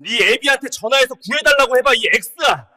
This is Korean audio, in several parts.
네 애비한테 전화해서 구해달라고 해봐, 이 엑스야!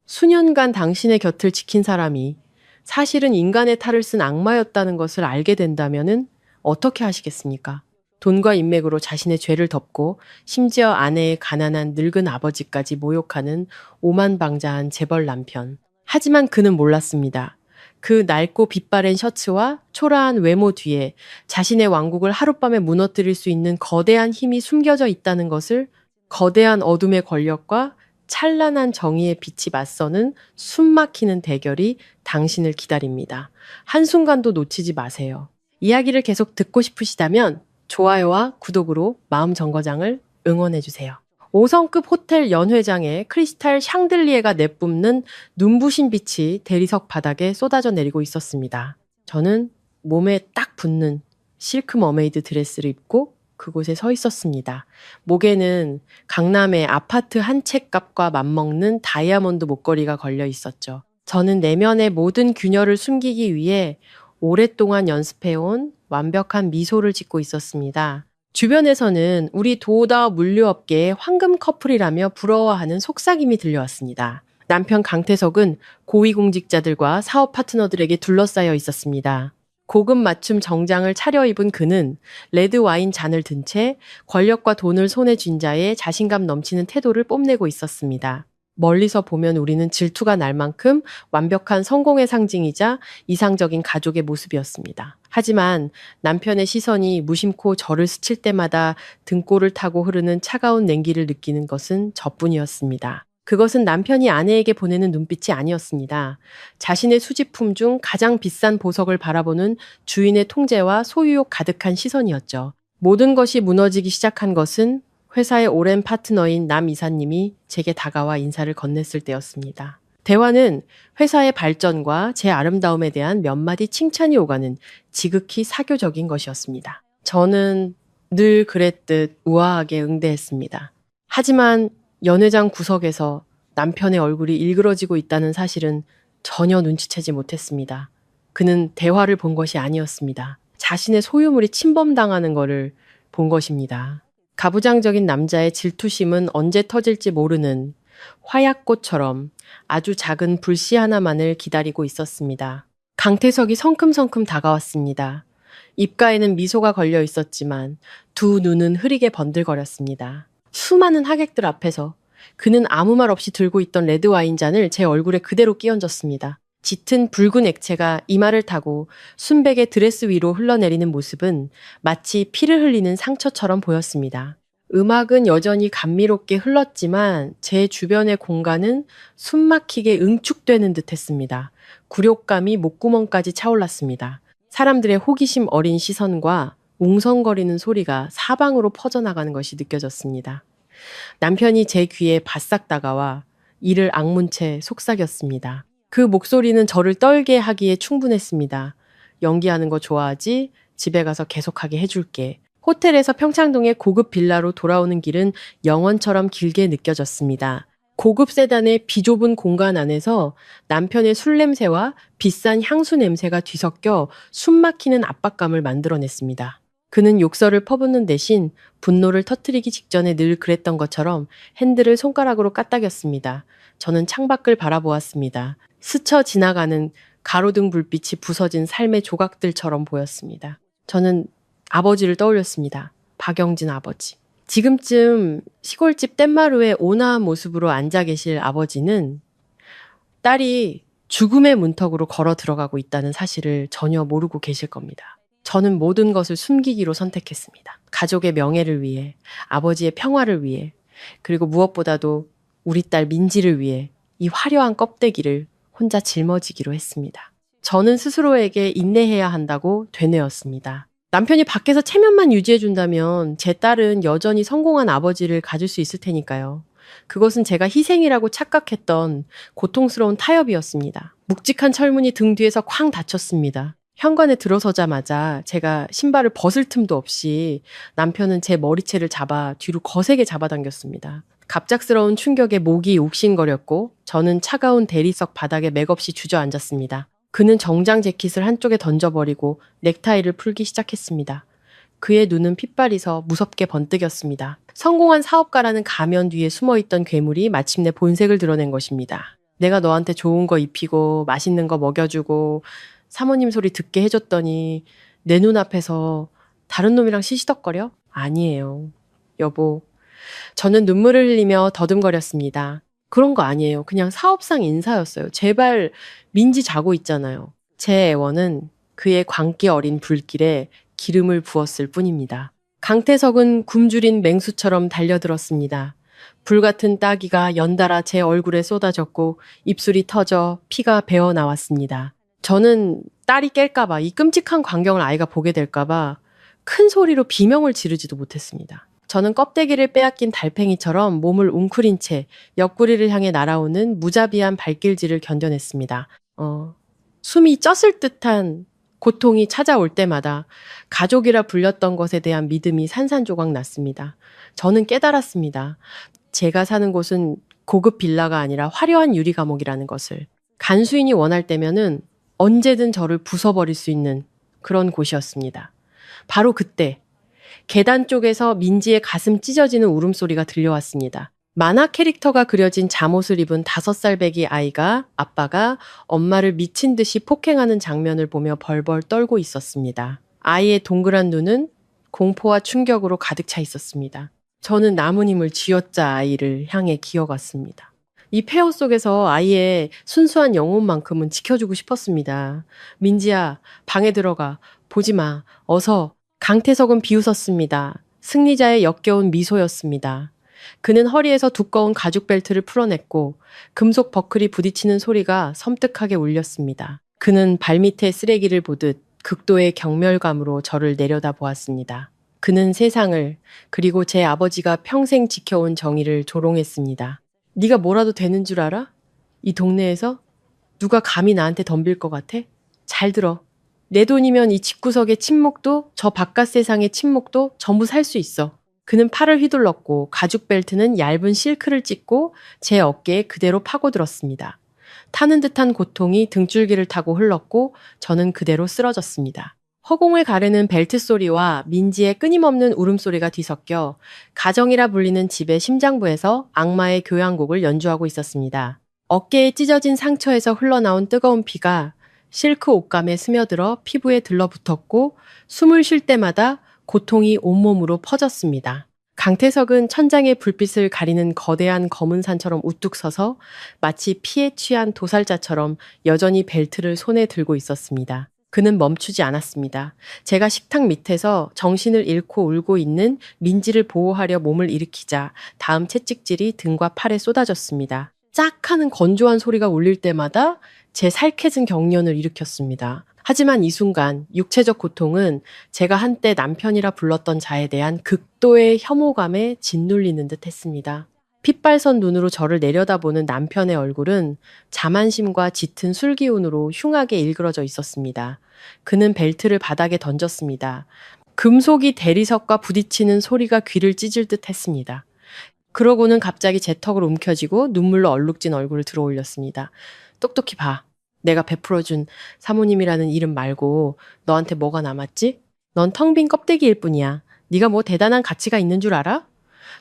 수년간 당신의 곁을 지킨 사람이 사실은 인간의 탈을 쓴 악마였다는 것을 알게 된다면은 어떻게 하시겠습니까? 돈과 인맥으로 자신의 죄를 덮고 심지어 아내의 가난한 늙은 아버지까지 모욕하는 오만방자한 재벌 남편. 하지만 그는 몰랐습니다. 그 낡고 빛바랜 셔츠와 초라한 외모 뒤에 자신의 왕국을 하룻밤에 무너뜨릴 수 있는 거대한 힘이 숨겨져 있다는 것을, 거대한 어둠의 권력과 찬란한 정의의 빛이 맞서는 숨막히는 대결이 당신을 기다립니다. 한순간도 놓치지 마세요. 이야기를 계속 듣고 싶으시다면 좋아요와 구독으로 마음 정거장을 응원해주세요. 5성급 호텔 연회장에 크리스탈 샹들리에가 내뿜는 눈부신 빛이 대리석 바닥에 쏟아져 내리고 있었습니다. 저는 몸에 딱 붙는 실크 머메이드 드레스를 입고 그곳에 서 있었습니다. 목에는 강남의 아파트 한 채 값과 맞먹는 다이아몬드 목걸이가 걸려 있었죠. 저는 내면의 모든 균열을 숨기기 위해 오랫동안 연습해온 완벽한 미소를 짓고 있었습니다. 주변에서는 우리 도다 물류업계의 황금 커플이라며 부러워하는 속삭임이 들려왔습니다. 남편 강태석은 고위공직자들과 사업 파트너들에게 둘러싸여 있었습니다. 고급 맞춤 정장을 차려입은 그는 레드 와인 잔을 든 채 권력과 돈을 손에 쥔 자의 자신감 넘치는 태도를 뽐내고 있었습니다. 멀리서 보면 우리는 질투가 날 만큼 완벽한 성공의 상징이자 이상적인 가족의 모습이었습니다. 하지만 남편의 시선이 무심코 저를 스칠 때마다 등골을 타고 흐르는 차가운 냉기를 느끼는 것은 저뿐이었습니다. 그것은 남편이 아내에게 보내는 눈빛이 아니었습니다. 자신의 수집품 중 가장 비싼 보석을 바라보는 주인의 통제와 소유욕 가득한 시선이었죠. 모든 것이 무너지기 시작한 것은 회사의 오랜 파트너인 남 이사님이 제게 다가와 인사를 건넸을 때였습니다. 대화는 회사의 발전과 제 아름다움에 대한 몇 마디 칭찬이 오가는 지극히 사교적인 것이었습니다. 저는 늘 그랬듯 우아하게 응대했습니다. 하지만 연회장 구석에서 남편의 얼굴이 일그러지고 있다는 사실은 전혀 눈치채지 못했습니다. 그는 대화를 본 것이 아니었습니다. 자신의 소유물이 침범당하는 것을 본 것입니다. 가부장적인 남자의 질투심은 언제 터질지 모르는 화약꽃처럼 아주 작은 불씨 하나만을 기다리고 있었습니다. 강태석이 성큼성큼 다가왔습니다. 입가에는 미소가 걸려 있었지만 두 눈은 흐리게 번들거렸습니다. 수많은 하객들 앞에서 그는 아무 말 없이 들고 있던 레드 와인 잔을 제 얼굴에 그대로 끼얹었습니다. 짙은 붉은 액체가 이마를 타고 순백의 드레스 위로 흘러내리는 모습은 마치 피를 흘리는 상처처럼 보였습니다. 음악은 여전히 감미롭게 흘렀지만 제 주변의 공간은 숨막히게 응축되는 듯 했습니다. 굴욕감이 목구멍까지 차올랐습니다. 사람들의 호기심 어린 시선과 웅성거리는 소리가 사방으로 퍼져나가는 것이 느껴졌습니다. 남편이 제 귀에 바싹 다가와 이를 악문 채 속삭였습니다. 그 목소리는 저를 떨게 하기에 충분했습니다. 연기하는 거 좋아하지? 집에 가서 계속하게 해줄게. 호텔에서 평창동의 고급 빌라로 돌아오는 길은 영원처럼 길게 느껴졌습니다. 고급 세단의 비좁은 공간 안에서 남편의 술 냄새와 비싼 향수 냄새가 뒤섞여 숨막히는 압박감을 만들어냈습니다. 그는 욕설을 퍼붓는 대신 분노를 터뜨리기 직전에 늘 그랬던 것처럼 핸들을 손가락으로 까딱였습니다. 저는 창밖을 바라보았습니다. 스쳐 지나가는 가로등 불빛이 부서진 삶의 조각들처럼 보였습니다. 저는 아버지를 떠올렸습니다. 박영진 아버지. 지금쯤 시골집 뗏마루에 온화한 모습으로 앉아 계실 아버지는 딸이 죽음의 문턱으로 걸어 들어가고 있다는 사실을 전혀 모르고 계실 겁니다. 저는 모든 것을 숨기기로 선택했습니다. 가족의 명예를 위해, 아버지의 평화를 위해, 그리고 무엇보다도 우리 딸 민지를 위해 이 화려한 껍데기를 혼자 짊어지기로 했습니다. 저는 스스로에게 인내해야 한다고 되뇌었습니다. 남편이 밖에서 체면만 유지해준다면 제 딸은 여전히 성공한 아버지를 가질 수 있을 테니까요. 그것은 제가 희생이라고 착각했던 고통스러운 타협이었습니다. 묵직한 철문이 등 뒤에서 쾅 닫혔습니다. 현관에 들어서자마자 제가 신발을 벗을 틈도 없이 남편은 제 머리채를 잡아 뒤로 거세게 잡아당겼습니다. 갑작스러운 충격에 목이 욱신거렸고 저는 차가운 대리석 바닥에 맥없이 주저앉았습니다. 그는 정장 재킷을 한쪽에 던져버리고 넥타이를 풀기 시작했습니다. 그의 눈은 핏발이서 무섭게 번뜩였습니다. 성공한 사업가라는 가면 뒤에 숨어있던 괴물이 마침내 본색을 드러낸 것입니다. 내가 너한테 좋은 거 입히고 맛있는 거 먹여주고 사모님 소리 듣게 해줬더니 내 눈앞에서 다른 놈이랑 시시덕거려? 아니에요. 여보. 저는 눈물을 흘리며 더듬거렸습니다. 그런 거 아니에요. 그냥 사업상 인사였어요. 제발 민지 자고 있잖아요. 제 애원은 그의 광기 어린 불길에 기름을 부었을 뿐입니다. 강태석은 굶주린 맹수처럼 달려들었습니다. 불같은 따기가 연달아 제 얼굴에 쏟아졌고 입술이 터져 피가 배어 나왔습니다. 저는 딸이 깰까봐, 이 끔찍한 광경을 아이가 보게 될까봐 큰 소리로 비명을 지르지도 못했습니다. 저는 껍데기를 빼앗긴 달팽이처럼 몸을 웅크린 채 옆구리를 향해 날아오는 무자비한 발길질을 견뎌냈습니다. 숨이 쪘을 듯한 고통이 찾아올 때마다 가족이라 불렸던 것에 대한 믿음이 산산조각 났습니다. 저는 깨달았습니다. 제가 사는 곳은 고급 빌라가 아니라 화려한 유리 감옥이라는 것을. 간수인이 원할 때면은 언제든 저를 부숴버릴 수 있는 그런 곳이었습니다. 바로 그때 계단 쪽에서 민지의 가슴 찢어지는 울음소리가 들려왔습니다. 만화 캐릭터가 그려진 잠옷을 입은 5살 배기 아이가 아빠가 엄마를 미친 듯이 폭행하는 장면을 보며 벌벌 떨고 있었습니다. 아이의 동그란 눈은 공포와 충격으로 가득 차 있었습니다. 저는 나무님을 쥐어짜 아이를 향해 기어갔습니다. 이 폐허 속에서 아이의 순수한 영혼만큼은 지켜주고 싶었습니다. 민지야, 방에 들어가. 보지 마. 어서. 강태석은 비웃었습니다. 승리자의 역겨운 미소였습니다. 그는 허리에서 두꺼운 가죽 벨트를 풀어냈고 금속 버클이 부딪히는 소리가 섬뜩하게 울렸습니다. 그는 발밑에 쓰레기를 보듯 극도의 경멸감으로 저를 내려다보았습니다. 그는 세상을, 그리고 제 아버지가 평생 지켜온 정의를 조롱했습니다. 네가 뭐라도 되는 줄 알아? 이 동네에서? 누가 감히 나한테 덤빌 것 같아? 잘 들어. 내 돈이면 이 집구석의 침묵도 저 바깥 세상의 침묵도 전부 살 수 있어. 그는 팔을 휘둘렀고 가죽 벨트는 얇은 실크를 찢고 제 어깨에 그대로 파고들었습니다. 타는 듯한 고통이 등줄기를 타고 흘렀고 저는 그대로 쓰러졌습니다. 허공을 가르는 벨트 소리와 민지의 끊임없는 울음소리가 뒤섞여 가정이라 불리는 집의 심장부에서 악마의 교향곡을 연주하고 있었습니다. 어깨에 찢어진 상처에서 흘러나온 뜨거운 피가 실크 옷감에 스며들어 피부에 들러붙었고 숨을 쉴 때마다 고통이 온몸으로 퍼졌습니다. 강태석은 천장의 불빛을 가리는 거대한 검은 산처럼 우뚝 서서 마치 피에 취한 도살자처럼 여전히 벨트를 손에 들고 있었습니다. 그는 멈추지 않았습니다. 제가 식탁 밑에서 정신을 잃고 울고 있는 민지를 보호하려 몸을 일으키자 다음 채찍질이 등과 팔에 쏟아졌습니다. 짝 하는 건조한 소리가 울릴 때마다 제 살쾡은 경련을 일으켰습니다. 하지만 이 순간 육체적 고통은 제가 한때 남편이라 불렀던 자에 대한 극도의 혐오감에 짓눌리는 듯 했습니다. 핏발선 눈으로 저를 내려다보는 남편의 얼굴은 자만심과 짙은 술기운으로 흉하게 일그러져 있었습니다. 그는 벨트를 바닥에 던졌습니다. 금속이 대리석과 부딪히는 소리가 귀를 찢을 듯 했습니다. 그러고는 갑자기 제 턱을 움켜쥐고 눈물로 얼룩진 얼굴을 들어 올렸습니다. 똑똑히 봐. 내가 베풀어준 사모님이라는 이름 말고 너한테 뭐가 남았지? 넌 텅 빈 껍데기일 뿐이야. 네가 뭐 대단한 가치가 있는 줄 알아?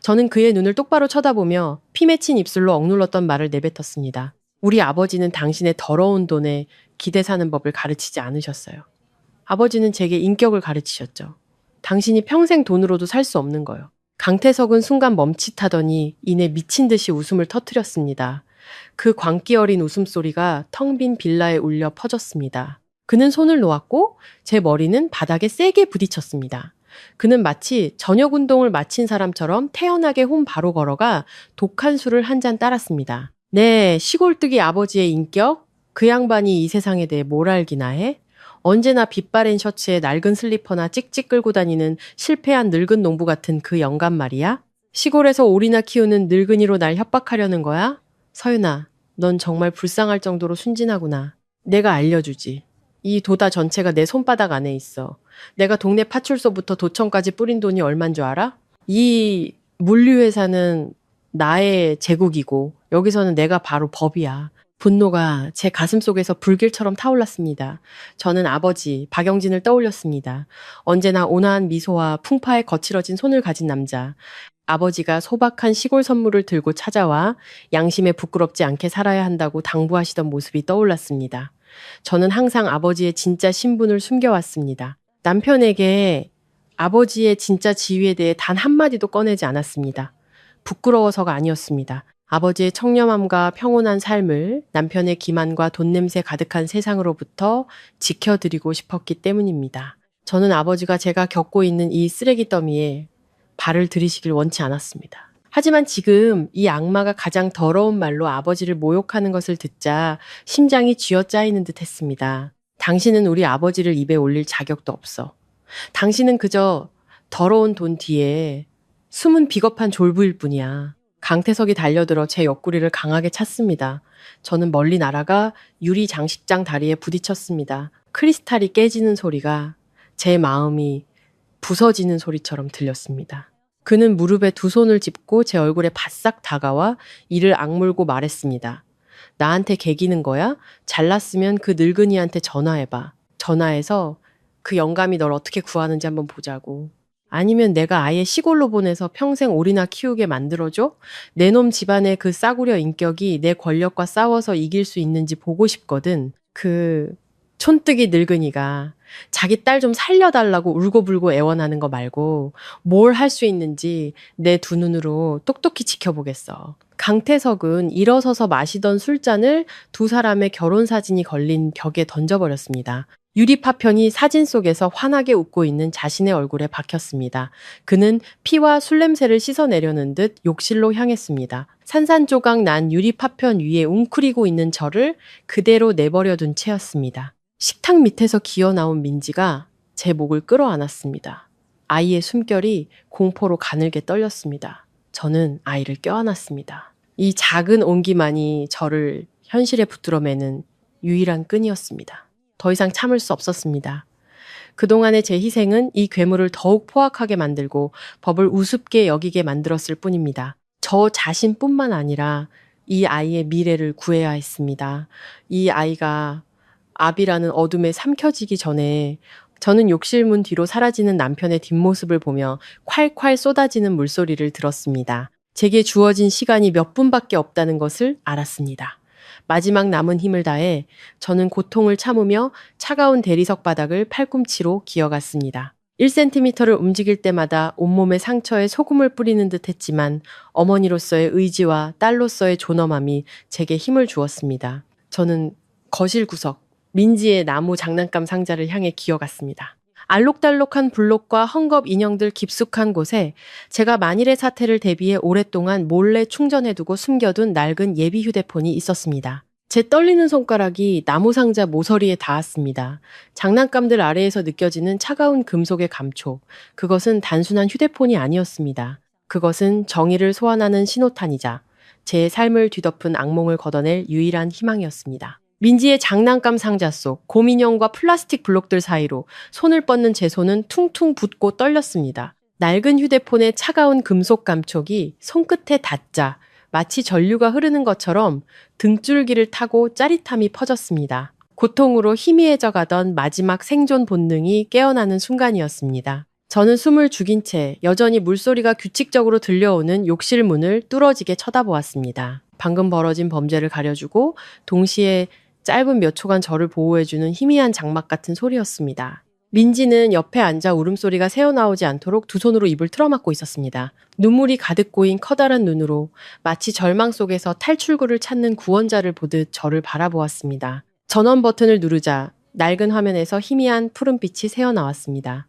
저는 그의 눈을 똑바로 쳐다보며 피 맺힌 입술로 억눌렀던 말을 내뱉었습니다. 우리 아버지는 당신의 더러운 돈에 기대 사는 법을 가르치지 않으셨어요. 아버지는 제게 인격을 가르치셨죠. 당신이 평생 돈으로도 살 수 없는 거요. 강태석은 순간 멈칫하더니 이내 미친 듯이 웃음을 터뜨렸습니다. 그 광기 어린 웃음소리가 텅 빈 빌라에 울려 퍼졌습니다. 그는 손을 놓았고 제 머리는 바닥에 세게 부딪혔습니다. 그는 마치 저녁 운동을 마친 사람처럼 태연하게 홈 바로 걸어가 독한 술을 한 잔 따랐습니다. 네, 시골뜨기 아버지의 인격? 그 양반이 이 세상에 대해 뭘 알기나 해? 언제나 빛바랜 셔츠에 낡은 슬리퍼나 찍찍 끌고 다니는 실패한 늙은 농부 같은 그 영감 말이야? 시골에서 오리나 키우는 늙은이로 날 협박하려는 거야? 서윤아, 넌 정말 불쌍할 정도로 순진하구나. 내가 알려주지. 이 도다 전체가 내 손바닥 안에 있어. 내가 동네 파출소부터 도청까지 뿌린 돈이 얼만 줄 알아? 이 물류회사는 나의 제국이고 여기서는 내가 바로 법이야. 분노가 제 가슴 속에서 불길처럼 타올랐습니다. 저는 아버지, 박영진을 떠올렸습니다. 언제나 온화한 미소와 풍파에 거칠어진 손을 가진 남자. 아버지가 소박한 시골 선물을 들고 찾아와 양심에 부끄럽지 않게 살아야 한다고 당부하시던 모습이 떠올랐습니다. 저는 항상 아버지의 진짜 신분을 숨겨왔습니다. 남편에게 아버지의 진짜 지위에 대해 단 한마디도 꺼내지 않았습니다. 부끄러워서가 아니었습니다. 아버지의 청렴함과 평온한 삶을 남편의 기만과 돈 냄새 가득한 세상으로부터 지켜드리고 싶었기 때문입니다. 저는 아버지가 제가 겪고 있는 이 쓰레기 더미에 발을 들이시길 원치 않았습니다. 하지만 지금 이 악마가 가장 더러운 말로 아버지를 모욕하는 것을 듣자 심장이 쥐어짜이는 듯 했습니다. 당신은 우리 아버지를 입에 올릴 자격도 없어. 당신은 그저 더러운 돈 뒤에 숨은 비겁한 졸부일 뿐이야. 강태석이 달려들어 제 옆구리를 강하게 찼습니다. 저는 멀리 날아가 유리 장식장 다리에 부딪혔습니다. 크리스탈이 깨지는 소리가 제 마음이 부서지는 소리처럼 들렸습니다. 그는 무릎에 두 손을 짚고 제 얼굴에 바싹 다가와 이를 악물고 말했습니다. 나한테 개기는 거야? 잘났으면 그 늙은이한테 전화해봐. 전화해서 그 영감이 널 어떻게 구하는지 한번 보자고. 아니면 내가 아예 시골로 보내서 평생 오리나 키우게 만들어줘? 내 놈 집안의 그 싸구려 인격이 내 권력과 싸워서 이길 수 있는지 보고 싶거든. 그 촌뜨기 늙은이가 자기 딸 좀 살려달라고 울고불고 애원하는 거 말고 뭘 할 수 있는지 내 두 눈으로 똑똑히 지켜보겠어. 강태석은 일어서서 마시던 술잔을 두 사람의 결혼 사진이 걸린 벽에 던져버렸습니다. 유리 파편이 사진 속에서 환하게 웃고 있는 자신의 얼굴에 박혔습니다. 그는 피와 술 냄새를 씻어내려는 듯 욕실로 향했습니다. 산산조각 난 유리 파편 위에 웅크리고 있는 저를 그대로 내버려둔 채였습니다. 식탁 밑에서 기어나온 민지가 제 목을 끌어안았습니다. 아이의 숨결이 공포로 가늘게 떨렸습니다. 저는 아이를 껴안았습니다. 이 작은 온기만이 저를 현실에 붙들어매는 유일한 끈이었습니다. 더 이상 참을 수 없었습니다. 그동안의 제 희생은 이 괴물을 더욱 포악하게 만들고 법을 우습게 여기게 만들었을 뿐입니다. 저 자신뿐만 아니라 이 아이의 미래를 구해야 했습니다. 이 아이가 압이라는 어둠에 삼켜지기 전에 저는 욕실 문 뒤로 사라지는 남편의 뒷모습을 보며 콸콸 쏟아지는 물소리를 들었습니다. 제게 주어진 시간이 몇 분밖에 없다는 것을 알았습니다. 마지막 남은 힘을 다해 저는 고통을 참으며 차가운 대리석 바닥을 팔꿈치로 기어갔습니다. 1cm를 움직일 때마다 온몸의 상처에 소금을 뿌리는 듯 했지만 어머니로서의 의지와 딸로서의 존엄함이 제게 힘을 주었습니다. 저는 거실 구석, 민지의 나무 장난감 상자를 향해 기어갔습니다. 알록달록한 블록과 헝겊 인형들 깊숙한 곳에 제가 만일의 사태를 대비해 오랫동안 몰래 충전해두고 숨겨둔 낡은 예비 휴대폰이 있었습니다. 제 떨리는 손가락이 나무 상자 모서리에 닿았습니다. 장난감들 아래에서 느껴지는 차가운 금속의 감촉. 그것은 단순한 휴대폰이 아니었습니다. 그것은 정의를 소환하는 신호탄이자 제 삶을 뒤덮은 악몽을 걷어낼 유일한 희망이었습니다. 민지의 장난감 상자 속 곰인형과 플라스틱 블록들 사이로 손을 뻗는 제 손은 퉁퉁 붓고 떨렸습니다. 낡은 휴대폰의 차가운 금속 감촉이 손끝에 닿자 마치 전류가 흐르는 것처럼 등줄기를 타고 짜릿함이 퍼졌습니다. 고통으로 희미해져 가던 마지막 생존 본능이 깨어나는 순간이었습니다. 저는 숨을 죽인 채 여전히 물소리가 규칙적으로 들려오는 욕실 문을 뚫어지게 쳐다보았습니다. 방금 벌어진 범죄를 가려주고 동시에 짧은 몇 초간 저를 보호해주는 희미한 장막 같은 소리였습니다. 민지는 옆에 앉아 울음소리가 새어나오지 않도록 두 손으로 입을 틀어막고 있었습니다. 눈물이 가득 고인 커다란 눈으로 마치 절망 속에서 탈출구를 찾는 구원자를 보듯 저를 바라보았습니다. 전원 버튼을 누르자 낡은 화면에서 희미한 푸른빛이 새어나왔습니다.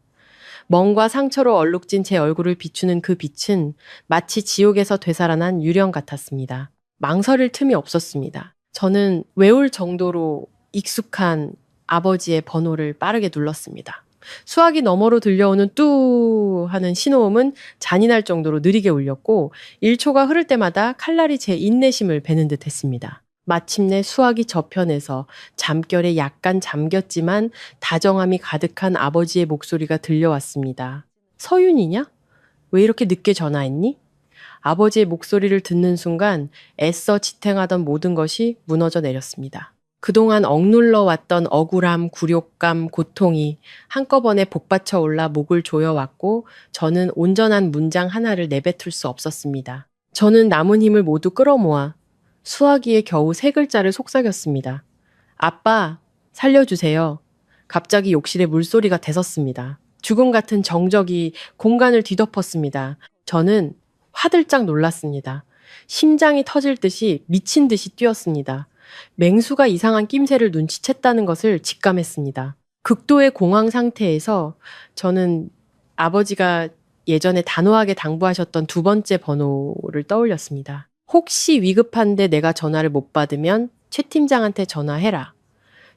멍과 상처로 얼룩진 제 얼굴을 비추는 그 빛은 마치 지옥에서 되살아난 유령 같았습니다. 망설일 틈이 없었습니다. 저는 외울 정도로 익숙한 아버지의 번호를 빠르게 눌렀습니다. 수화기 너머로 들려오는 뚜 하는 신호음은 잔인할 정도로 느리게 울렸고 1초가 흐를 때마다 칼날이 제 인내심을 베는 듯 했습니다. 마침내 수화기 저편에서 잠결에 약간 잠겼지만 다정함이 가득한 아버지의 목소리가 들려왔습니다. 서윤이냐? 왜 이렇게 늦게 전화했니? 아버지의 목소리를 듣는 순간 애써 지탱하던 모든 것이 무너져 내렸습니다. 그동안 억눌러 왔던 억울함, 굴욕감, 고통이 한꺼번에 복받쳐 올라 목을 조여왔고 저는 온전한 문장 하나를 내뱉을 수 없었습니다. 저는 남은 힘을 모두 끌어모아 수화기에 겨우 세 글자를 속삭였습니다. 아빠, 살려주세요. 갑자기 욕실에 물소리가 대섰습니다. 죽음 같은 정적이 공간을 뒤덮었습니다. 저는 화들짝 놀랐습니다. 심장이 터질 듯이 미친 듯이 뛰었습니다. 맹수가 이상한 낌새를 눈치챘다는 것을 직감했습니다. 극도의 공황 상태에서 저는 아버지가 예전에 단호하게 당부하셨던 두 번째 번호를 떠올렸습니다. 혹시 위급한데 내가 전화를 못 받으면 최 팀장한테 전화해라.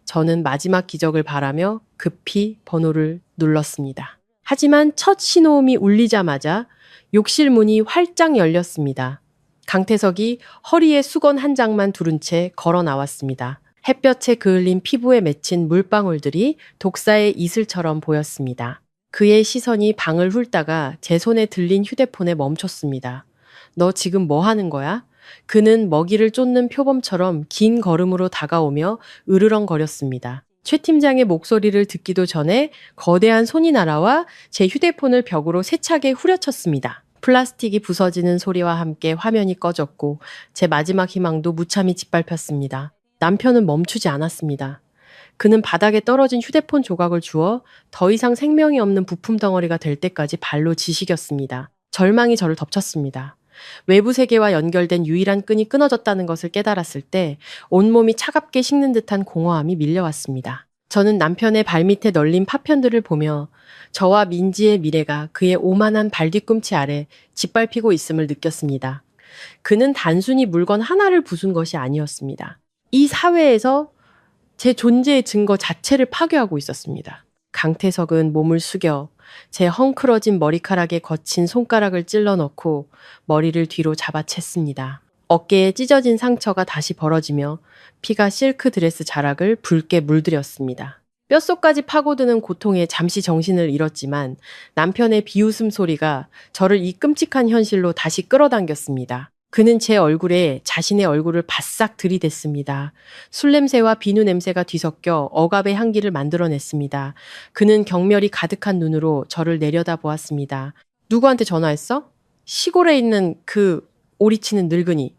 저는 마지막 기적을 바라며 급히 번호를 눌렀습니다. 하지만 첫 신호음이 울리자마자 욕실 문이 활짝 열렸습니다. 강태석이 허리에 수건 한 장만 두른 채 걸어 나왔습니다. 햇볕에 그을린 피부에 맺힌 물방울들이 독사의 이슬처럼 보였습니다. 그의 시선이 방을 훑다가 제 손에 들린 휴대폰에 멈췄습니다. 너 지금 뭐 하는 거야? 그는 먹이를 쫓는 표범처럼 긴 걸음으로 다가오며 으르렁거렸습니다. 최 팀장의 목소리를 듣기도 전에 거대한 손이 날아와 제 휴대폰을 벽으로 세차게 후려쳤습니다. 플라스틱이 부서지는 소리와 함께 화면이 꺼졌고 제 마지막 희망도 무참히 짓밟혔습니다. 남편은 멈추지 않았습니다. 그는 바닥에 떨어진 휴대폰 조각을 주워 더 이상 생명이 없는 부품 덩어리가 될 때까지 발로 지시겼습니다. 절망이 저를 덮쳤습니다. 외부 세계와 연결된 유일한 끈이 끊어졌다는 것을 깨달았을 때 온몸이 차갑게 식는 듯한 공허함이 밀려왔습니다. 저는 남편의 발밑에 널린 파편들을 보며 저와 민지의 미래가 그의 오만한 발뒤꿈치 아래 짓밟히고 있음을 느꼈습니다. 그는 단순히 물건 하나를 부순 것이 아니었습니다. 이 사회에서 제 존재의 증거 자체를 파괴하고 있었습니다. 강태석은 몸을 숙여 제 헝클어진 머리카락에 거친 손가락을 찔러 넣고 머리를 뒤로 잡아챘습니다. 어깨에 찢어진 상처가 다시 벌어지며 피가 실크 드레스 자락을 붉게 물들였습니다. 뼛속까지 파고드는 고통에 잠시 정신을 잃었지만 남편의 비웃음 소리가 저를 이 끔찍한 현실로 다시 끌어당겼습니다. 그는 제 얼굴에 자신의 얼굴을 바싹 들이댔습니다. 술 냄새와 비누 냄새가 뒤섞여 억압의 향기를 만들어냈습니다. 그는 경멸이 가득한 눈으로 저를 내려다보았습니다. 누구한테 전화했어? 시골에 있는 그 오리치는 늙은이.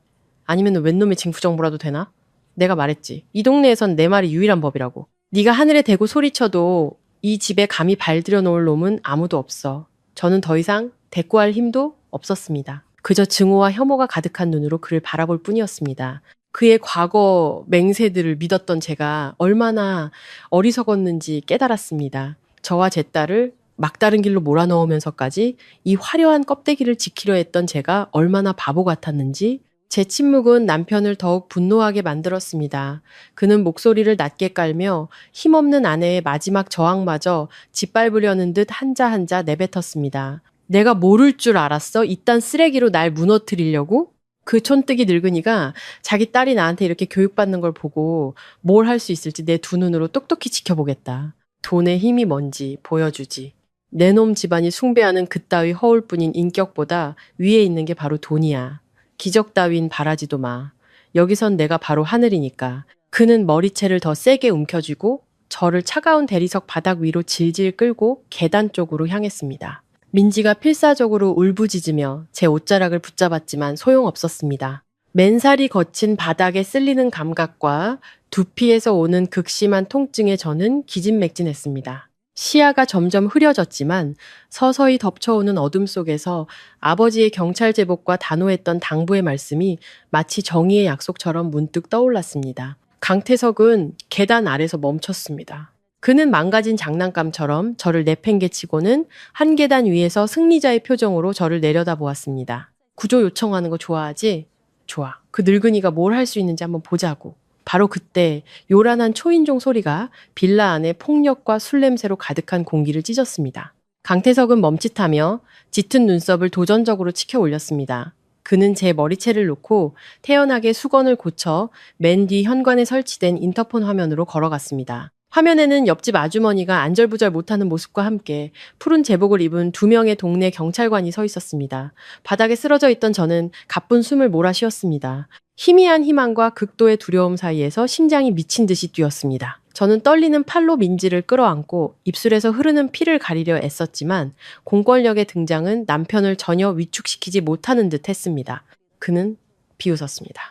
아니면 웬놈의 징후정보라도 되나? 내가 말했지. 이 동네에선 내 말이 유일한 법이라고. 네가 하늘에 대고 소리쳐도 이 집에 감히 발들여 놓을 놈은 아무도 없어. 저는 더 이상 대꾸할 힘도 없었습니다. 그저 증오와 혐오가 가득한 눈으로 그를 바라볼 뿐이었습니다. 그의 과거 맹세들을 믿었던 제가 얼마나 어리석었는지 깨달았습니다. 저와 제 딸을 막다른 길로 몰아넣으면서까지 이 화려한 껍데기를 지키려 했던 제가 얼마나 바보 같았는지 제 침묵은 남편을 더욱 분노하게 만들었습니다. 그는 목소리를 낮게 깔며 힘없는 아내의 마지막 저항마저 짓밟으려는 듯 한자 한자 내뱉었습니다. 내가 모를 줄 알았어? 이딴 쓰레기로 날 무너뜨리려고? 그 촌뜨기 늙은이가 자기 딸이 나한테 이렇게 교육받는 걸 보고 뭘 할 수 있을지 내 두 눈으로 똑똑히 지켜보겠다. 돈의 힘이 뭔지 보여주지. 내 놈 집안이 숭배하는 그따위 허울뿐인 인격보다 위에 있는 게 바로 돈이야. 기적 따윈 바라지도 마. 여기선 내가 바로 하늘이니까. 그는 머리채를 더 세게 움켜쥐고 저를 차가운 대리석 바닥 위로 질질 끌고 계단 쪽으로 향했습니다. 민지가 필사적으로 울부짖으며 제 옷자락을 붙잡았지만 소용없었습니다. 맨살이 거친 바닥에 쓸리는 감각과 두피에서 오는 극심한 통증에 저는 기진맥진했습니다. 시야가 점점 흐려졌지만 서서히 덮쳐오는 어둠 속에서 아버지의 경찰 제복과 단호했던 당부의 말씀이 마치 정의의 약속처럼 문득 떠올랐습니다. 강태석은 계단 아래서 멈췄습니다. 그는 망가진 장난감처럼 저를 내팽개치고는 한 계단 위에서 승리자의 표정으로 저를 내려다보았습니다. 구조 요청하는 거 좋아하지? 좋아. 그 늙은이가 뭘 할 수 있는지 한번 보자고. 바로 그때 요란한 초인종 소리가 빌라 안에 폭력과 술 냄새로 가득한 공기를 찢었습니다. 강태석은 멈칫하며 짙은 눈썹을 도전적으로 치켜 올렸습니다. 그는 제 머리채를 놓고 태연하게 수건을 고쳐 맨 뒤 현관에 설치된 인터폰 화면으로 걸어갔습니다. 화면에는 옆집 아주머니가 안절부절 못하는 모습과 함께 푸른 제복을 입은 2명의 동네 경찰관이 서 있었습니다. 바닥에 쓰러져 있던 저는 가쁜 숨을 몰아쉬었습니다. 희미한 희망과 극도의 두려움 사이에서 심장이 미친 듯이 뛰었습니다. 저는 떨리는 팔로 민지를 끌어안고 입술에서 흐르는 피를 가리려 애썼지만 공권력의 등장은 남편을 전혀 위축시키지 못하는 듯 했습니다. 그는 비웃었습니다.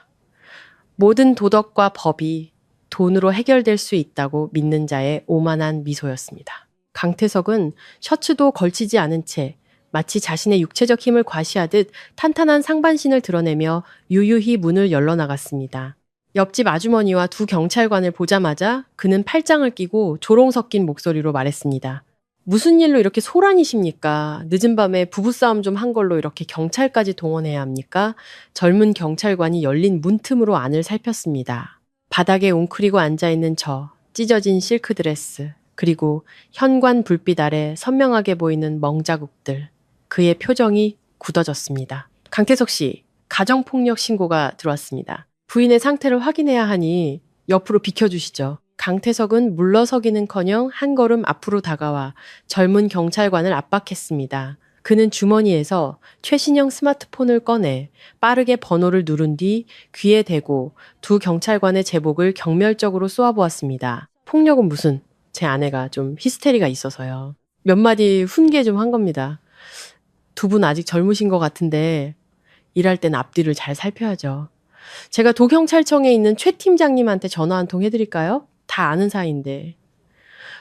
모든 도덕과 법이 돈으로 해결될 수 있다고 믿는 자의 오만한 미소였습니다. 강태석은 셔츠도 걸치지 않은 채 마치 자신의 육체적 힘을 과시하듯 탄탄한 상반신을 드러내며 유유히 문을 열러 나갔습니다. 옆집 아주머니와 2 경찰관을 보자마자 그는 팔짱을 끼고 조롱 섞인 목소리로 말했습니다. 무슨 일로 이렇게 소란이십니까? 늦은 밤에 부부싸움 좀 한 걸로 이렇게 경찰까지 동원해야 합니까? 젊은 경찰관이 열린 문틈으로 안을 살폈습니다. 바닥에 웅크리고 앉아있는 저, 찢어진 실크드레스, 그리고 현관 불빛 아래 선명하게 보이는 멍자국들. 그의 표정이 굳어졌습니다. 강태석 씨, 가정폭력 신고가 들어왔습니다. 부인의 상태를 확인해야 하니 옆으로 비켜주시죠. 강태석은 물러서기는커녕 한 걸음 앞으로 다가와 젊은 경찰관을 압박했습니다. 그는 주머니에서 최신형 스마트폰을 꺼내 빠르게 번호를 누른 뒤 귀에 대고 2 경찰관의 제복을 경멸적으로 쏘아보았습니다. 폭력은 무슨, 제 아내가 좀 히스테리가 있어서요. 몇 마디 훈계 좀 한 겁니다. 2 분 아직 젊으신 것 같은데 일할 땐 앞뒤를 잘 살펴야죠. 제가 도경찰청에 있는 최 팀장님한테 전화 한 통 해드릴까요? 다 아는 사이인데.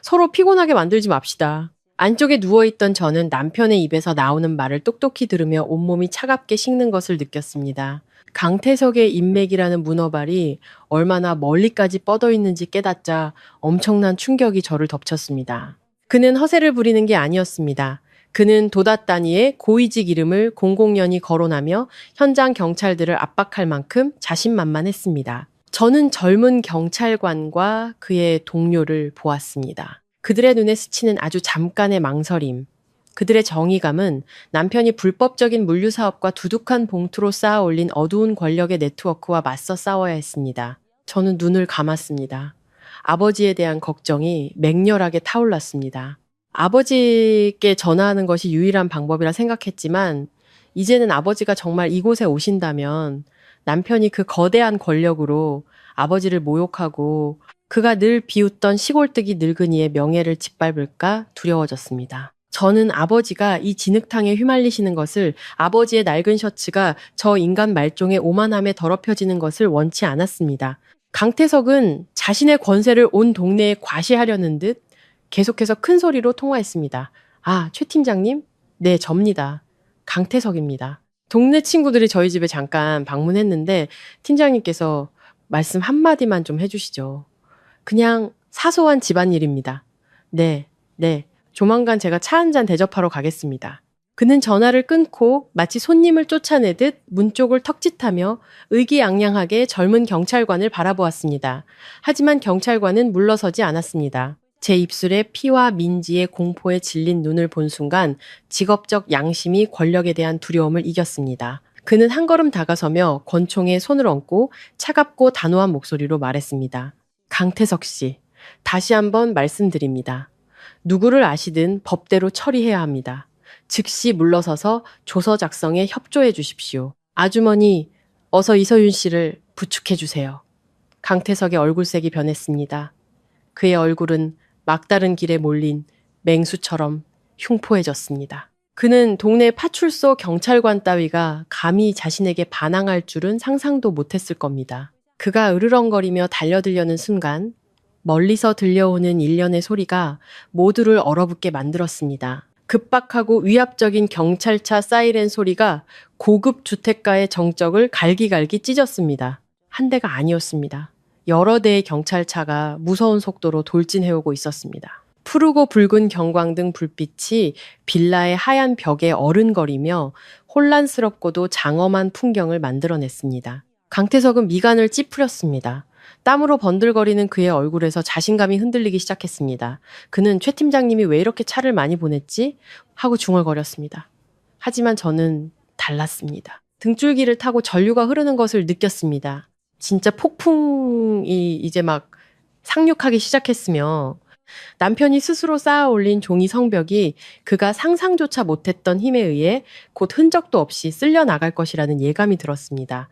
서로 피곤하게 만들지 맙시다. 안쪽에 누워있던 저는 남편의 입에서 나오는 말을 똑똑히 들으며 온몸이 차갑게 식는 것을 느꼈습니다. 강태석의 인맥이라는 문어발이 얼마나 멀리까지 뻗어 있는지 깨닫자 엄청난 충격이 저를 덮쳤습니다. 그는 허세를 부리는 게 아니었습니다. 그는 도닷 단위의 고위직 이름을 공공연히 거론하며 현장 경찰들을 압박할 만큼 자신만만했습니다. 저는 젊은 경찰관과 그의 동료를 보았습니다. 그들의 눈에 스치는 아주 잠깐의 망설임. 그들의 정의감은 남편이 불법적인 물류사업과 두둑한 봉투로 쌓아 올린 어두운 권력의 네트워크와 맞서 싸워야 했습니다. 저는 눈을 감았습니다. 아버지에 대한 걱정이 맹렬하게 타올랐습니다. 아버지께 전화하는 것이 유일한 방법이라 생각했지만 이제는 아버지가 정말 이곳에 오신다면 남편이 그 거대한 권력으로 아버지를 모욕하고 그가 늘 비웃던 시골뜨기 늙은이의 명예를 짓밟을까 두려워졌습니다. 저는 아버지가 이 진흙탕에 휘말리시는 것을, 아버지의 낡은 셔츠가 저 인간 말종의 오만함에 더럽혀지는 것을 원치 않았습니다. 강태석은 자신의 권세를 온 동네에 과시하려는 듯 계속해서 큰 소리로 통화했습니다. 아, 최 팀장님? 네, 접니다. 강태석입니다. 동네 친구들이 저희 집에 잠깐 방문했는데 팀장님께서 말씀 한마디만 좀 해주시죠. 그냥 사소한 집안일입니다. 네. 조만간 제가 차 한잔 대접하러 가겠습니다. 그는 전화를 끊고 마치 손님을 쫓아내듯 문 쪽을 턱짓하며 의기양양하게 젊은 경찰관을 바라보았습니다. 하지만 경찰관은 물러서지 않았습니다. 제 입술에 피와 민지의 공포에 질린 눈을 본 순간 직업적 양심이 권력에 대한 두려움을 이겼습니다. 그는 한 걸음 다가서며 권총에 손을 얹고 차갑고 단호한 목소리로 말했습니다. 강태석 씨, 다시 한번 말씀드립니다. 누구를 아시든 법대로 처리해야 합니다. 즉시 물러서서 조서 작성에 협조해 주십시오. 아주머니, 어서 이서윤 씨를 부축해 주세요. 강태석의 얼굴색이 변했습니다. 그의 얼굴은 막다른 길에 몰린 맹수처럼 흉포해졌습니다. 그는 동네 파출소 경찰관 따위가 감히 자신에게 반항할 줄은 상상도 못했을 겁니다. 그가 으르렁거리며 달려들려는 순간 멀리서 들려오는 일련의 소리가 모두를 얼어붙게 만들었습니다. 급박하고 위압적인 경찰차 사이렌 소리가 고급 주택가의 정적을 갈기갈기 찢었습니다. 한 대가 아니었습니다. 여러 대의 경찰차가 무서운 속도로 돌진해오고 있었습니다. 푸르고 붉은 경광등 불빛이 빌라의 하얀 벽에 어른거리며 혼란스럽고도 장엄한 풍경을 만들어냈습니다. 강태석은 미간을 찌푸렸습니다. 땀으로 번들거리는 그의 얼굴에서 자신감이 흔들리기 시작했습니다. 그는 최 팀장님이 왜 이렇게 차를 많이 보냈지? 하고 중얼거렸습니다. 하지만 저는 달랐습니다. 등줄기를 타고 전류가 흐르는 것을 느꼈습니다. 진짜 폭풍이 이제 막 상륙하기 시작했으며 남편이 스스로 쌓아 올린 종이 성벽이 그가 상상조차 못했던 힘에 의해 곧 흔적도 없이 쓸려 나갈 것이라는 예감이 들었습니다.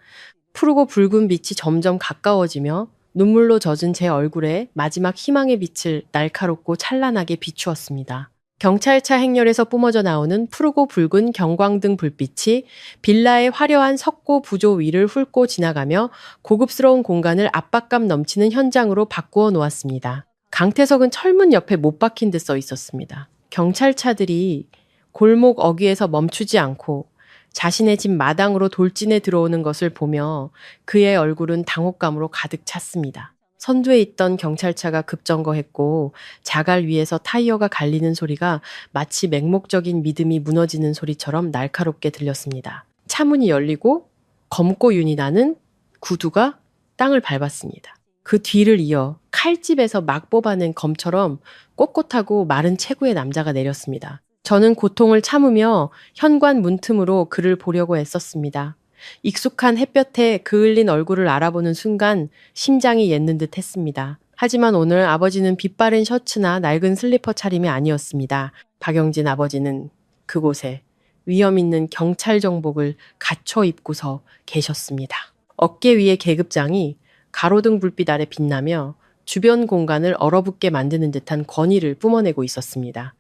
푸르고 붉은 빛이 점점 가까워지며 눈물로 젖은 제 얼굴에 마지막 희망의 빛을 날카롭고 찬란하게 비추었습니다. 경찰차 행렬에서 뿜어져 나오는 푸르고 붉은 경광등 불빛이 빌라의 화려한 석고 부조 위를 훑고 지나가며 고급스러운 공간을 압박감 넘치는 현장으로 바꾸어 놓았습니다. 강태석은 철문 옆에 못 박힌 듯 써 있었습니다. 경찰차들이 골목 어귀에서 멈추지 않고 자신의 집 마당으로 돌진해 들어오는 것을 보며 그의 얼굴은 당혹감으로 가득 찼습니다. 선두에 있던 경찰차가 급정거했고 자갈 위에서 타이어가 갈리는 소리가 마치 맹목적인 믿음이 무너지는 소리처럼 날카롭게 들렸습니다. 차문이 열리고 검고 윤이 나는 구두가 땅을 밟았습니다. 그 뒤를 이어 칼집에서 막 뽑아낸 검처럼 꼿꼿하고 마른 체구의 남자가 내렸습니다. 저는 고통을 참으며 현관 문틈으로 그를 보려고 애썼습니다. 익숙한 햇볕에 그을린 얼굴을 알아보는 순간 심장이 옌는 듯 했습니다. 하지만 오늘 아버지는 빛바랜 셔츠나 낡은 슬리퍼 차림이 아니었습니다. 박영진 아버지는 그곳에 위험 있는 경찰 정복을 갖춰 입고서 계셨습니다. 어깨 위의 계급장이 가로등 불빛 아래 빛나며 주변 공간을 얼어붙게 만드는 듯한 권위를 뿜어내고 있었습니다.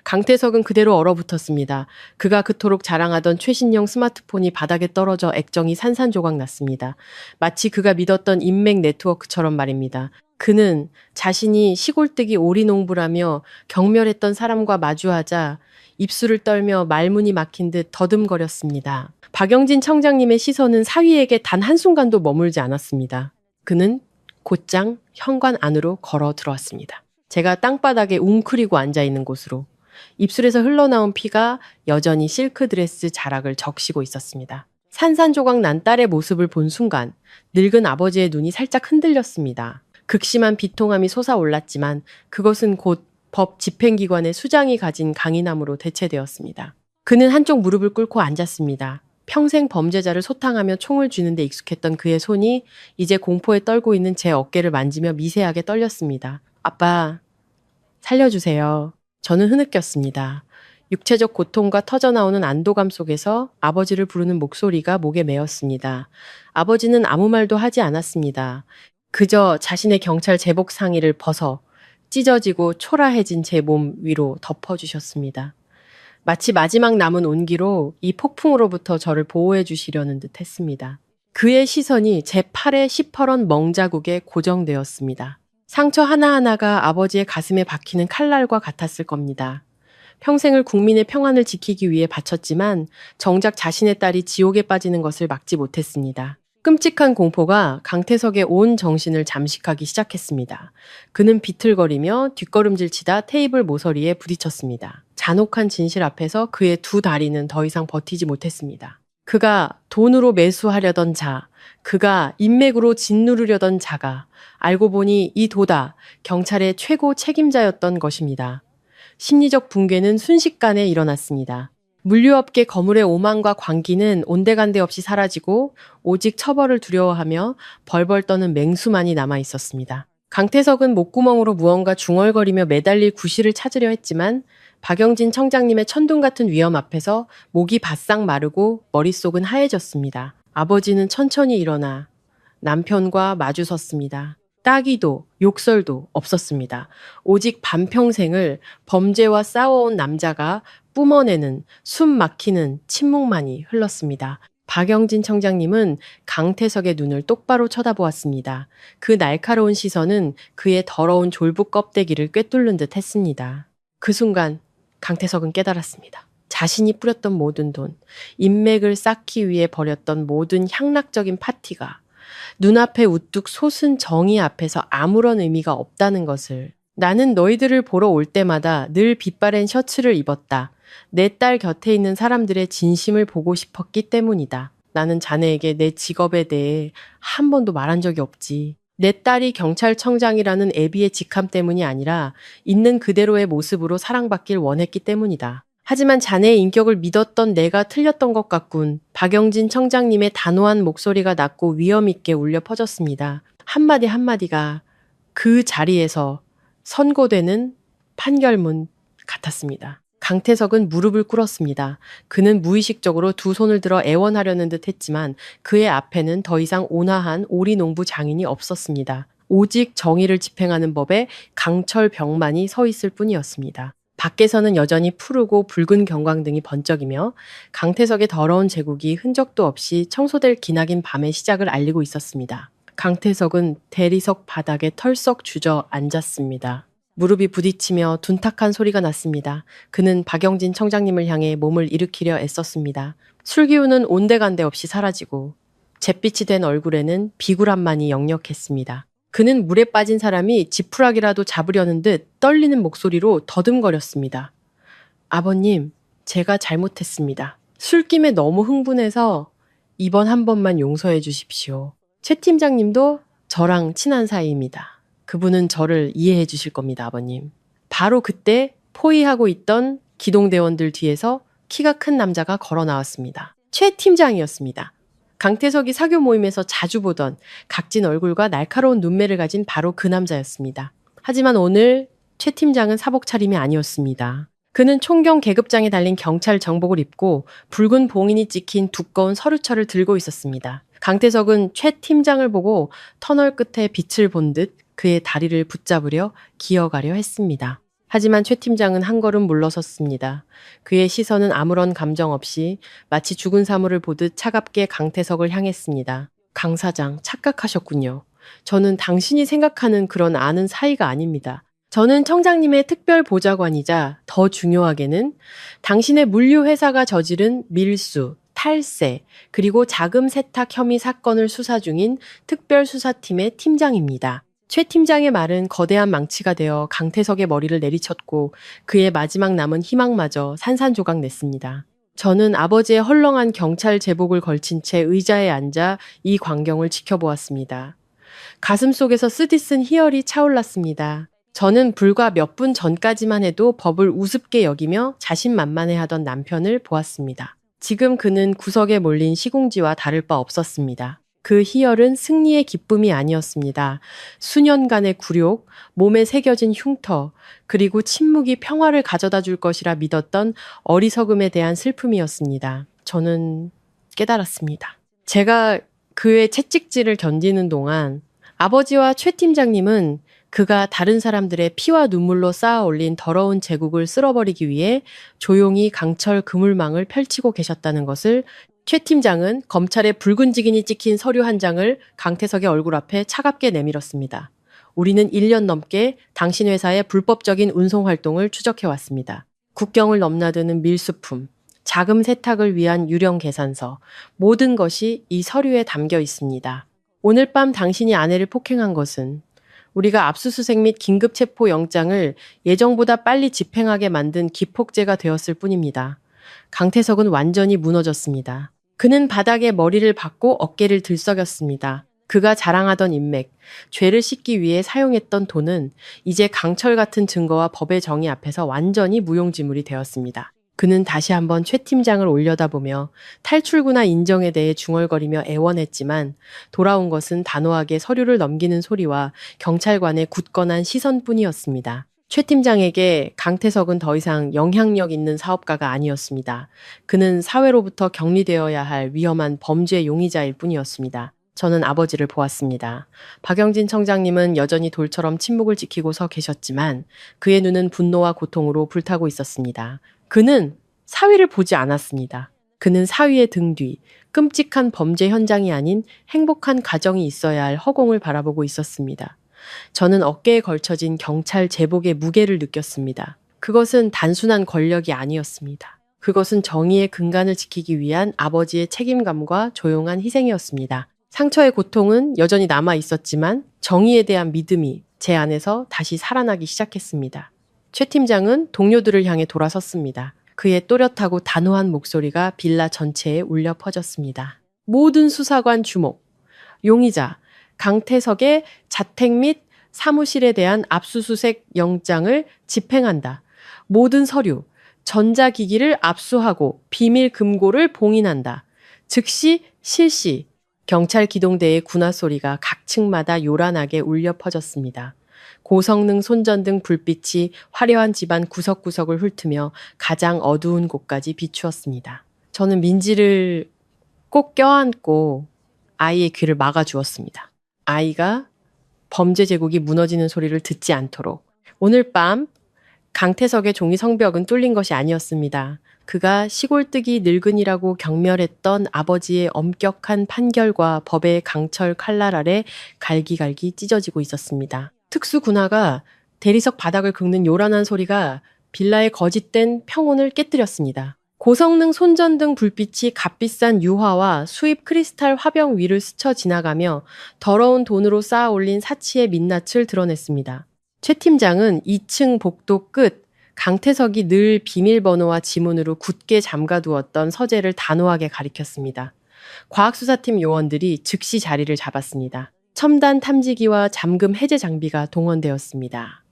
강태석은 그대로 얼어붙었습니다. 그가 그토록 자랑하던 최신형 스마트폰이 바닥에 떨어져 액정이 산산조각 났습니다. 마치 그가 믿었던 인맥 네트워크처럼 말입니다. 그는 자신이 시골뜨기 오리농부라며 경멸했던 사람과 마주하자 입술을 떨며 말문이 막힌 듯 더듬거렸습니다. 박영진 청장님의 시선은 사위에게 단 한순간도 머물지 않았습니다. 그는 곧장 현관 안으로 걸어 들어왔습니다. 제가 땅바닥에 웅크리고 앉아있는 곳으로 입술에서 흘러나온 피가 여전히 실크드레스 자락을 적시고 있었습니다. 산산조각 난 딸의 모습을 본 순간 늙은 아버지의 눈이 살짝 흔들렸습니다. 극심한 비통함이 솟아올랐지만 그것은 곧 법 집행기관의 수장이 가진 강인함으로 대체되었습니다. 그는 한쪽 무릎을 꿇고 앉았습니다. 평생 범죄자를 소탕하며 총을 쥐는 데 익숙했던 그의 손이 이제 공포에 떨고 있는 제 어깨를 만지며 미세하게 떨렸습니다. 아빠, 살려주세요. 저는 흐느꼈습니다. 육체적 고통과 터져나오는 안도감 속에서 아버지를 부르는 목소리가 목에 메었습니다. 아버지는 아무 말도 하지 않았습니다. 그저 자신의 경찰 제복 상의를 벗어 찢어지고 초라해진 제 몸 위로 덮어주셨습니다. 마치 마지막 남은 온기로 이 폭풍으로부터 저를 보호해 주시려는 듯 했습니다. 그의 시선이 제 팔의 시퍼런 멍자국에 고정되었습니다. 상처 하나하나가 아버지의 가슴에 박히는 칼날과 같았을 겁니다. 평생을 국민의 평안을 지키기 위해 바쳤지만 정작 자신의 딸이 지옥에 빠지는 것을 막지 못했습니다. 끔찍한 공포가 강태석의 온 정신을 잠식하기 시작했습니다. 그는 비틀거리며 뒷걸음질치다 테이블 모서리에 부딪혔습니다. 잔혹한 진실 앞에서 그의 두 다리는 더 이상 버티지 못했습니다. 그가 돈으로 매수하려던 자, 그가 인맥으로 짓누르려던 자가 알고 보니 이 도다 경찰의 최고 책임자였던 것입니다. 심리적 붕괴는 순식간에 일어났습니다. 물류업계 거물의 오만과 광기는 온데간데 없이 사라지고 오직 처벌을 두려워하며 벌벌 떠는 맹수만이 남아 있었습니다. 강태석은 목구멍으로 무언가 중얼거리며 매달릴 구실을 찾으려 했지만 박영진 청장님의 천둥 같은 위험 앞에서 목이 바싹 마르고 머릿속은 하얘졌습니다. 아버지는 천천히 일어나 남편과 마주섰습니다. 따기도 욕설도 없었습니다. 오직 반평생을 범죄와 싸워온 남자가 뿜어내는 숨 막히는 침묵만이 흘렀습니다. 박영진 청장님은 강태석의 눈을 똑바로 쳐다보았습니다. 그 날카로운 시선은 그의 더러운 졸부 껍데기를 꿰뚫는 듯 했습니다. 그 순간 강태석은 깨달았습니다. 자신이 뿌렸던 모든 돈, 인맥을 쌓기 위해 벌였던 모든 향락적인 파티가 눈앞에 우뚝 솟은 정의 앞에서 아무런 의미가 없다는 것을. 나는 너희들을 보러 올 때마다 늘 빛바랜 셔츠를 입었다. 내 딸 곁에 있는 사람들의 진심을 보고 싶었기 때문이다. 나는 자네에게 내 직업에 대해 한 번도 말한 적이 없지. 내 딸이 경찰청장이라는 애비의 직함 때문이 아니라 있는 그대로의 모습으로 사랑받길 원했기 때문이다. 하지만 자네의 인격을 믿었던 내가 틀렸던 것 같군. 박영진 청장님의 단호한 목소리가 낮고 위험 있게 울려 퍼졌습니다. 한마디 한마디가 그 자리에서 선고되는 판결문 같았습니다. 강태석은 무릎을 꿇었습니다. 그는 무의식적으로 두 손을 들어 애원하려는 듯 했지만 그의 앞에는 더 이상 온화한 오리농부 장인이 없었습니다. 오직 정의를 집행하는 법에 강철병만이 서 있을 뿐이었습니다. 밖에서는 여전히 푸르고 붉은 경광등이 번쩍이며 강태석의 더러운 제국이 흔적도 없이 청소될 기나긴 밤의 시작을 알리고 있었습니다. 강태석은 대리석 바닥에 털썩 주저앉았습니다. 무릎이 부딪히며 둔탁한 소리가 났습니다. 그는 박영진 청장님을 향해 몸을 일으키려 애썼습니다. 술기운은 온데간데 없이 사라지고 잿빛이 된 얼굴에는 비굴함만이 역력했습니다. 그는 물에 빠진 사람이 지푸라기라도 잡으려는 듯 떨리는 목소리로 더듬거렸습니다. 아버님, 제가 잘못했습니다. 술김에 너무 흥분해서 이번 한 번만 용서해 주십시오. 최 팀장님도 저랑 친한 사이입니다. 그분은 저를 이해해 주실 겁니다, 아버님. 바로 그때 포위하고 있던 기동대원들 뒤에서 키가 큰 남자가 걸어 나왔습니다. 최 팀장이었습니다. 강태석이 사교 모임에서 자주 보던 각진 얼굴과 날카로운 눈매를 가진 바로 그 남자였습니다. 하지만 오늘 최 팀장은 사복 차림이 아니었습니다. 그는 총경 계급장에 달린 경찰 정복을 입고 붉은 봉인이 찍힌 두꺼운 서류철을 들고 있었습니다. 강태석은 최 팀장을 보고 터널 끝에 빛을 본 듯 그의 다리를 붙잡으려 기어가려 했습니다. 하지만 최 팀장은 한 걸음 물러섰습니다. 그의 시선은 아무런 감정 없이 마치 죽은 사물을 보듯 차갑게 강태석을 향했습니다. 강 사장, 착각하셨군요. 저는 당신이 생각하는 그런 아는 사이가 아닙니다. 저는 청장님의 특별 보좌관이자 더 중요하게는 당신의 물류회사가 저지른 밀수, 탈세, 그리고 자금 세탁 혐의 사건을 수사 중인 특별수사팀의 팀장입니다. 최 팀장의 말은 거대한 망치가 되어 강태석의 머리를 내리쳤고 그의 마지막 남은 희망마저 산산조각 냈습니다. 저는 아버지의 헐렁한 경찰 제복을 걸친 채 의자에 앉아 이 광경을 지켜보았습니다. 가슴속에서 쓰디쓴 희열이 차올랐습니다. 저는 불과 몇 분 전까지만 해도 법을 우습게 여기며 자신만만해하던 남편을 보았습니다. 지금 그는 구석에 몰린 시궁지와 다를 바 없었습니다. 그 희열은 승리의 기쁨이 아니었습니다. 수년간의 굴욕, 몸에 새겨진 흉터, 그리고 침묵이 평화를 가져다 줄 것이라 믿었던 어리석음에 대한 슬픔이었습니다. 저는 깨달았습니다. 제가 그의 채찍질을 견디는 동안 아버지와 최 팀장님은 그가 다른 사람들의 피와 눈물로 쌓아 올린 더러운 제국을 쓸어버리기 위해 조용히 강철 그물망을 펼치고 계셨다는 것을 최 팀장은 검찰의 붉은 직인이 찍힌 서류 한 장을 강태석의 얼굴 앞에 차갑게 내밀었습니다. 우리는 1년 넘게 당신 회사의 불법적인 운송 활동을 추적해왔습니다. 국경을 넘나드는 밀수품, 자금 세탁을 위한 유령 계산서, 모든 것이 이 서류에 담겨 있습니다. 오늘 밤 당신이 아내를 폭행한 것은 우리가 압수수색 및 긴급체포 영장을 예정보다 빨리 집행하게 만든 기폭제가 되었을 뿐입니다. 강태석은 완전히 무너졌습니다. 그는 바닥에 머리를 박고 어깨를 들썩였습니다. 그가 자랑하던 인맥, 죄를 씻기 위해 사용했던 돈은 이제 강철 같은 증거와 법의 정의 앞에서 완전히 무용지물이 되었습니다. 그는 다시 한번 최 팀장을 올려다보며 탈출구나 인정에 대해 중얼거리며 애원했지만 돌아온 것은 단호하게 서류를 넘기는 소리와 경찰관의 굳건한 시선뿐이었습니다. 최 팀장에게 강태석은 더 이상 영향력 있는 사업가가 아니었습니다. 그는 사회로부터 격리되어야 할 위험한 범죄 용의자일 뿐이었습니다. 저는 아버지를 보았습니다. 박영진 청장님은 여전히 돌처럼 침묵을 지키고 서 계셨지만 그의 눈은 분노와 고통으로 불타고 있었습니다. 그는 사위를 보지 않았습니다. 그는 사위의 등 뒤, 끔찍한 범죄 현장이 아닌 행복한 가정이 있어야 할 허공을 바라보고 있었습니다. 저는 어깨에 걸쳐진 경찰 제복의 무게를 느꼈습니다. 그것은 단순한 권력이 아니었습니다. 그것은 정의의 근간을 지키기 위한 아버지의 책임감과 조용한 희생이었습니다. 상처의 고통은 여전히 남아 있었지만 정의에 대한 믿음이 제 안에서 다시 살아나기 시작했습니다. 최 팀장은 동료들을 향해 돌아섰습니다. 그의 또렷하고 단호한 목소리가 빌라 전체에 울려 퍼졌습니다. 모든 수사관 주목. 용의자 강태석의 자택 및 사무실에 대한 압수수색 영장을 집행한다. 모든 서류, 전자기기를 압수하고 비밀 금고를 봉인한다. 즉시 실시. 경찰 기동대의 군화 소리가 각 층마다 요란하게 울려 퍼졌습니다. 고성능 손전등 불빛이 화려한 집안 구석구석을 훑으며 가장 어두운 곳까지 비추었습니다. 저는 민지를 꼭 껴안고 아이의 귀를 막아주었습니다. 아이가 범죄 제국이 무너지는 소리를 듣지 않도록. 오늘 밤 강태석의 종이 성벽은 뚫린 것이 아니었습니다. 그가 시골뜨기 늙은이라고 경멸했던 아버지의 엄격한 판결과 법의 강철 칼날 아래 갈기갈기 찢어지고 있었습니다. 특수 군화가 대리석 바닥을 긁는 요란한 소리가 빌라의 거짓된 평온을 깨뜨렸습니다. 고성능 손전등 불빛이 값비싼 유화와 수입 크리스탈 화병 위를 스쳐 지나가며 더러운 돈으로 쌓아 올린 사치의 민낯을 드러냈습니다. 최 팀장은 2층 복도 끝 강태석이 늘 비밀번호와 지문으로 굳게 잠가두었던 서재를 단호하게 가리켰습니다. 과학수사팀 요원들이 즉시 자리를 잡았습니다. 첨단 탐지기와 잠금 해제 장비가 동원되었습니다.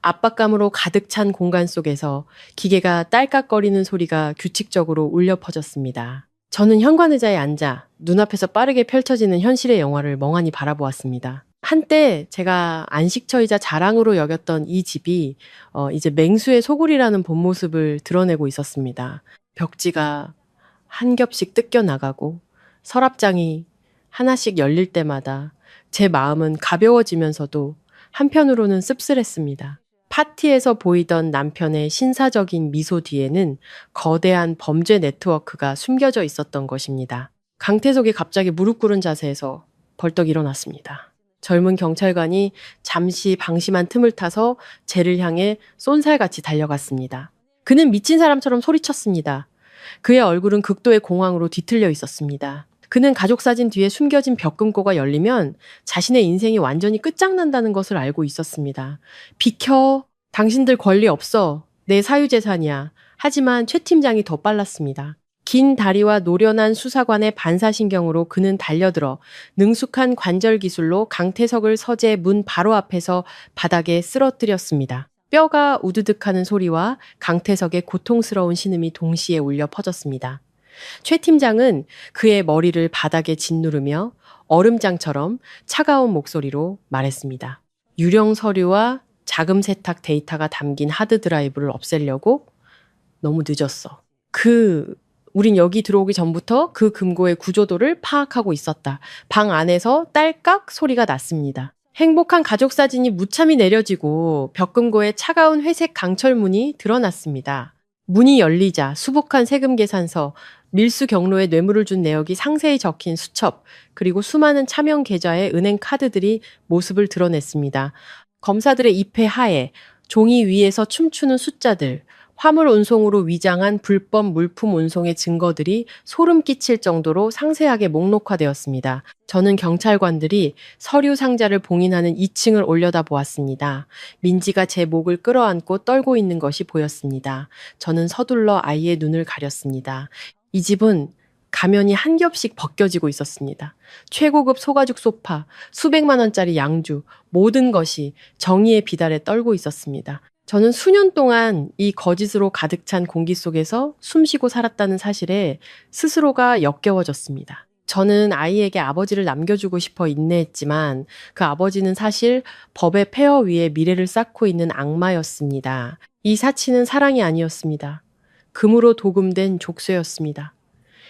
압박감으로 가득 찬 공간 속에서 기계가 딸깍거리는 소리가 규칙적으로 울려 퍼졌습니다. 저는 현관의자에 앉아 눈앞에서 빠르게 펼쳐지는 현실의 영화를 멍하니 바라보았습니다. 한때 제가 안식처이자 자랑으로 여겼던 이 집이 이제 맹수의 소굴이라는 본 모습을 드러내고 있었습니다. 벽지가 한 겹씩 뜯겨 나가고 서랍장이 하나씩 열릴 때마다 제 마음은 가벼워지면서도 한편으로는 씁쓸했습니다. 파티에서 보이던 남편의 신사적인 미소 뒤에는 거대한 범죄 네트워크가 숨겨져 있었던 것입니다. 강태석이 갑자기 무릎 꿇은 자세에서 벌떡 일어났습니다. 젊은 경찰관이 잠시 방심한 틈을 타서 쟤를 향해 쏜살같이 달려갔습니다. 그는 미친 사람처럼 소리쳤습니다. 그의 얼굴은 극도의 공황으로 뒤틀려 있었습니다. 그는 가족사진 뒤에 숨겨진 벽금고가 열리면 자신의 인생이 완전히 끝장난다는 것을 알고 있었습니다. 비켜! 당신들 권리 없어. 내 사유재산이야. 하지만 최 팀장이 더 빨랐습니다. 긴 다리와 노련한 수사관의 반사신경으로 그는 달려들어 능숙한 관절 기술로 강태석을 서재 문 바로 앞에서 바닥에 쓰러뜨렸습니다. 뼈가 우드득하는 소리와 강태석의 고통스러운 신음이 동시에 울려 퍼졌습니다. 최 팀장은 그의 머리를 바닥에 짓누르며 얼음장처럼 차가운 목소리로 말했습니다. 유령 서류와 자금 세탁 데이터가 담긴 하드 드라이브를 없애려고? 너무 늦었어. 우린 여기 들어오기 전부터 그 금고의 구조도를 파악하고 있었다. 방 안에서 딸깍 소리가 났습니다. 행복한 가족 사진이 무참히 내려지고 벽금고의 차가운 회색 강철문이 드러났습니다. 문이 열리자 수북한 세금 계산서, 밀수 경로에 뇌물을 준 내역이 상세히 적힌 수첩, 그리고 수많은 차명 계좌의 은행 카드들이 모습을 드러냈습니다. 검사들의 입회 하에 종이 위에서 춤추는 숫자들, 화물 운송으로 위장한 불법 물품 운송의 증거들이 소름 끼칠 정도로 상세하게 목록화되었습니다. 저는 경찰관들이 서류 상자를 봉인하는 2층을 올려다보았습니다. 민지가 제 목을 끌어안고 떨고 있는 것이 보였습니다. 저는 서둘러 아이의 눈을 가렸습니다. 이 집은 가면이 한 겹씩 벗겨지고 있었습니다. 최고급 소가죽 소파, 수백만 원짜리 양주, 모든 것이 정의의 비달에 떨고 있었습니다. 저는 수년 동안 이 거짓으로 가득 찬 공기 속에서 숨쉬고 살았다는 사실에 스스로가 역겨워졌습니다. 저는 아이에게 아버지를 남겨주고 싶어 인내했지만 그 아버지는 사실 법의 폐허 위에 미래를 쌓고 있는 악마였습니다. 이 사치는 사랑이 아니었습니다. 금으로 도금된 족쇄였습니다.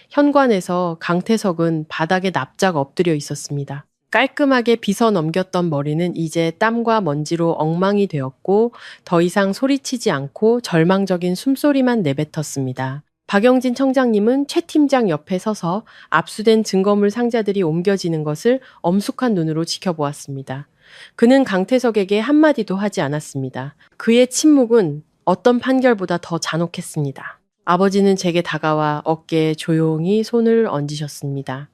현관에서 강태석은 바닥에 납작 엎드려 있었습니다. 깔끔하게 빗어 넘겼던 머리는 이제 땀과 먼지로 엉망이 되었고 더 이상 소리치지 않고 절망적인 숨소리만 내뱉었습니다. 박영진 청장님은 최 팀장 옆에 서서 압수된 증거물 상자들이 옮겨지는 것을 엄숙한 눈으로 지켜보았습니다. 그는 강태석에게 한마디도 하지 않았습니다. 그의 침묵은 어떤 판결보다 더 잔혹했습니다. 아버지는 제게 다가와 어깨에 조용히 손을 얹으셨습니다.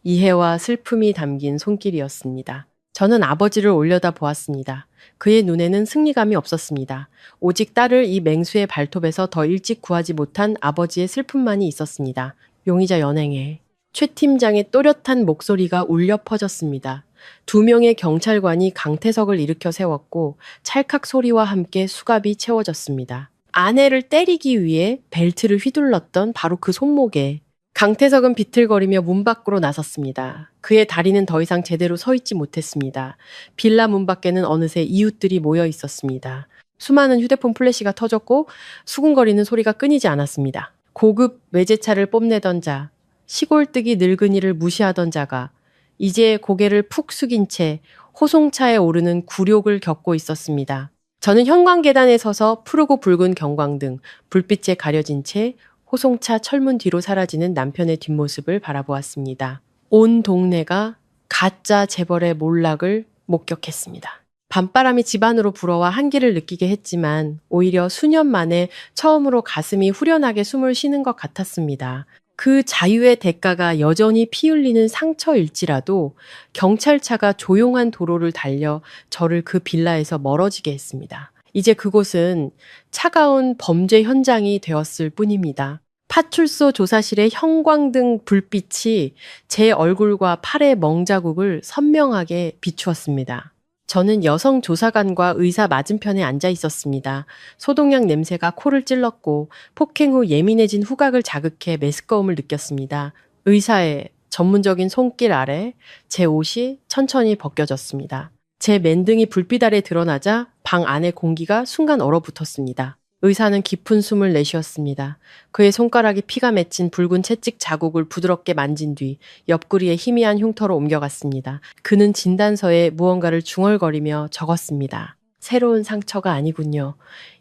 이해와 슬픔이 담긴 손길이었습니다. 저는 아버지를 올려다 보았습니다. 그의 눈에는 승리감이 없었습니다. 오직 딸을 이 맹수의 발톱에서 더 일찍 구하지 못한 아버지의 슬픔만이 있었습니다. 용의자 연행해. 최 팀장의 또렷한 목소리가 울려 퍼졌습니다. 2명의 경찰관이 강태석을 일으켜 세웠고 찰칵 소리와 함께 수갑이 채워졌습니다. 아내를 때리기 위해 벨트를 휘둘렀던 바로 그 손목에 강태석은 비틀거리며 문 밖으로 나섰습니다. 그의 다리는 더 이상 제대로 서 있지 못했습니다. 빌라 문 밖에는 어느새 이웃들이 모여 있었습니다. 수많은 휴대폰 플래시가 터졌고 수군거리는 소리가 끊이지 않았습니다. 고급 외제차를 뽐내던 자, 시골뜨기 늙은이를 무시하던 자가 이제 고개를 푹 숙인 채 호송차에 오르는 굴욕을 겪고 있었습니다. 저는 현관계단에 서서 푸르고 붉은 경광등, 불빛에 가려진 채 호송차 철문 뒤로 사라지는 남편의 뒷모습을 바라보았습니다. 온 동네가 가짜 재벌의 몰락을 목격했습니다. 밤바람이 집 안으로 불어와 한기를 느끼게 했지만 오히려 수년 만에 처음으로 가슴이 후련하게 숨을 쉬는 것 같았습니다. 그 자유의 대가가 여전히 피 흘리는 상처일지라도 경찰차가 조용한 도로를 달려 저를 그 빌라에서 멀어지게 했습니다. 이제 그곳은 차가운 범죄 현장이 되었을 뿐입니다. 파출소 조사실의 형광등 불빛이 제 얼굴과 팔의 멍자국을 선명하게 비추었습니다. 저는 여성 조사관과 의사 맞은편에 앉아 있었습니다. 소독약 냄새가 코를 찔렀고 폭행 후 예민해진 후각을 자극해 메스꺼움을 느꼈습니다. 의사의 전문적인 손길 아래 제 옷이 천천히 벗겨졌습니다. 제 맨등이 불빛 아래 드러나자 방 안의 공기가 순간 얼어붙었습니다. 의사는 깊은 숨을 내쉬었습니다. 그의 손가락이 피가 맺힌 붉은 채찍 자국을 부드럽게 만진 뒤 옆구리에 희미한 흉터로 옮겨갔습니다. 그는 진단서에 무언가를 중얼거리며 적었습니다. 새로운 상처가 아니군요.